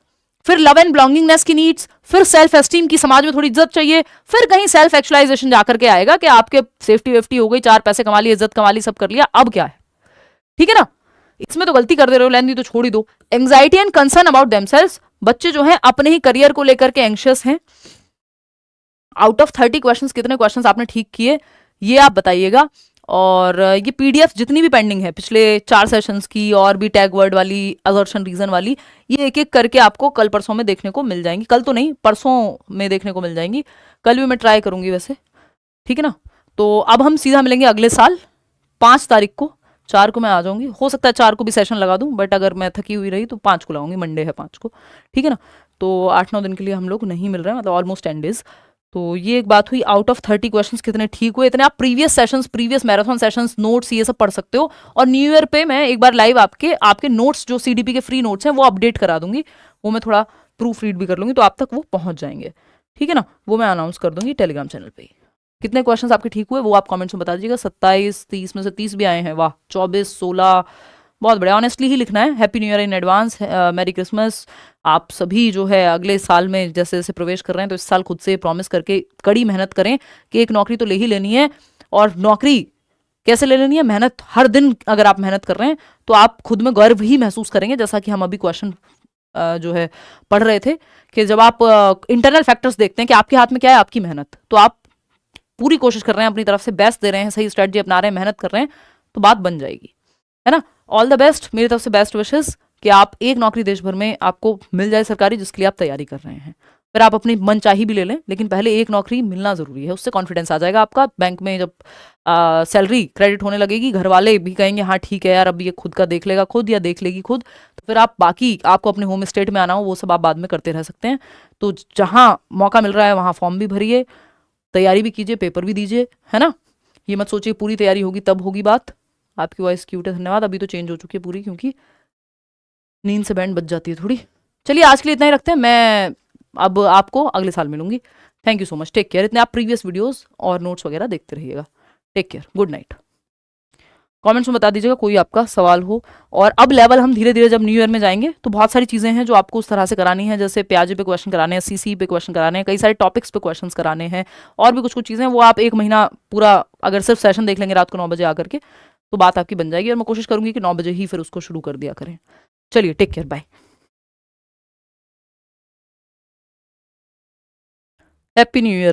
[SPEAKER 1] फिर लव एंड बिलोंगिंगनेस की नीड्स, फिर सेल्फ एस्टीम की, समाज में थोड़ी इज्जत चाहिए, फिर कहीं सेल्फ एक्चुअलाइजेशन जाकर के आएगा कि आपके सेफ्टी वेफ्टी हो गई, 4 पैसे कमा लिए, इज्जत कमा ली, सब कर लिया, अब क्या है, ठीक है ना। इसमें तो गलती कर दे रहे हो, लेंदी तो छोड़ ही दो। Anxiety and concern about themselves, बच्चे जो हैं अपने ही करियर को लेकर के एंग्शियस हैं। आउट ऑफ 30 क्वेश्चंस कितने क्वेश्चंस आपने ठीक किए ये आप बताइएगा। और ये पीडीएफ जितनी भी पेंडिंग है पिछले 4 सेशंस की, और भी टैग वर्ड वाली, असर्शन रीजन वाली, ये एक एक करके आपको कल परसों में देखने को मिल जाएंगी, कल तो नहीं परसों में देखने को मिल जाएंगी, कल भी मैं ट्राई करूंगी वैसे, ठीक है ना। तो अब हम सीधा मिलेंगे अगले साल 5 तारीख को, 4 को मैं आ जाऊंगी, हो सकता है 4 को भी सेशन लगा दूं, बट अगर मैं थकी हुई रही तो 5 को लाऊंगी, मंडे है 5 को, ठीक है ना। तो 8-9 दिन के लिए हम लोग नहीं मिल रहे हैं, मतलब ऑलमोस्ट 10 डेज। तो ये एक बात हुई, आउट ऑफ 30 क्वेश्चंस कितने ठीक हुए, इतने आप previous sessions, previous marathon sessions, notes ये सब पढ़ सकते हो। और न्यू ईयर पे मैं एक बार लाइव आपके नोट्स जो सीडीपी के फ्री नोट्स हैं वो अपडेट करा दूंगी, वो मैं थोड़ा प्रूफ रीड भी कर लूंगी, तो आप तक वो पहुंच जाएंगे, ठीक है ना। वो मैं अनाउंस कर दूंगी टेलीग्राम चैनल पे। कितने क्वेश्चंस आपके ठीक हुए वो आप कमेंट्स में बता दीजिएगा। 27, 30 में से 30 भी आए हैं, वाह। 24, 16, बहुत बढ़िया, ऑनेस्टली ही लिखना है। Happy new year in advance, merry Christmas. आप सभी जो है अगले साल में जैसे जैसे प्रवेश कर रहे हैं, तो इस साल खुद से प्रॉमिस करके कड़ी मेहनत करें कि एक नौकरी तो ले ही लेनी है, और नौकरी कैसे ले लेनी है? मेहनत हर दिन अगर आप मेहनत कर रहे हैं तो आप खुद में गर्व ही महसूस करेंगे, जैसा कि हम अभी क्वेश्चन जो है पढ़ रहे थे कि जब आप इंटरनल फैक्टर्स देखते हैं कि आपके हाथ में क्या है, आपकी मेहनत, तो आप पूरी कोशिश कर रहे हैं, अपनी तरफ से बेस्ट दे रहे हैं, सही स्ट्रेटजी अपना रहे हैं, मेहनत कर रहे हैं, तो बात बन जाएगी, है ना। ऑल द बेस्ट, मेरी तरफ से बेस्ट विशेस कि आप एक नौकरी देश भर में आपको मिल जाए सरकारी, जिसके लिए आप तैयारी कर रहे हैं। फिर आप अपनी मन चाही भी ले लें, लेकिन पहले एक नौकरी मिलना जरूरी है, उससे कॉन्फिडेंस आ जाएगा आपका। बैंक में जब सैलरी क्रेडिट होने लगेगी, घर वाले भी कहेंगे हाँ ठीक है यार, अब ये खुद का देख लेगा खुद या देख लेगी खुद, तो फिर आप बाकी आपको अपने होम स्टेट में आना हो वो सब आप बाद में करते रह सकते हैं। तो जहाँ मौका मिल रहा है वहाँ फॉर्म भी भरिए, तैयारी भी कीजिए, पेपर भी दीजिए, है ना। ये मत सोचिए पूरी तैयारी होगी तब होगी बात। आपकी वॉइस क्यूट है, धन्यवाद। अभी तो चेंज हो चुकी है पूरी, क्योंकि नींद से बैंड बज जाती है थोड़ी। चलिए आज के लिए इतना ही रखते हैं, मैं अब आपको अगले साल मिलूंगी। Thank you so much, take care. इतने आप प्रीवियस वीडियोस और नोट्स वगैरह देखते रहिएगा। Take care, good night. Comments में बता दीजिएगा कोई आपका सवाल हो। और अब लेवल हम धीरे धीरे जब न्यू ईयर में जाएंगे तो बहुत सारी चीज़ें हैं जो आपको उस तरह से करानी है, जैसे प्याजे पे क्वेश्चन कराने हैं, सीसी पे क्वेश्चन कराने हैं, कई सारे टॉपिक्स पे क्वेश्चन कराने हैं, और भी कुछ कुछ चीज़ें, वो आप एक महीना पूरा अगर सिर्फ सेशन देख लेंगे रात को 9 बजे आकर के, तो बात आपकी बन जाएगी। और मैं कोशिश करूंगी कि 9 बजे ही फिर उसको शुरू कर दिया करें। चलिए take care, bye, happy new year.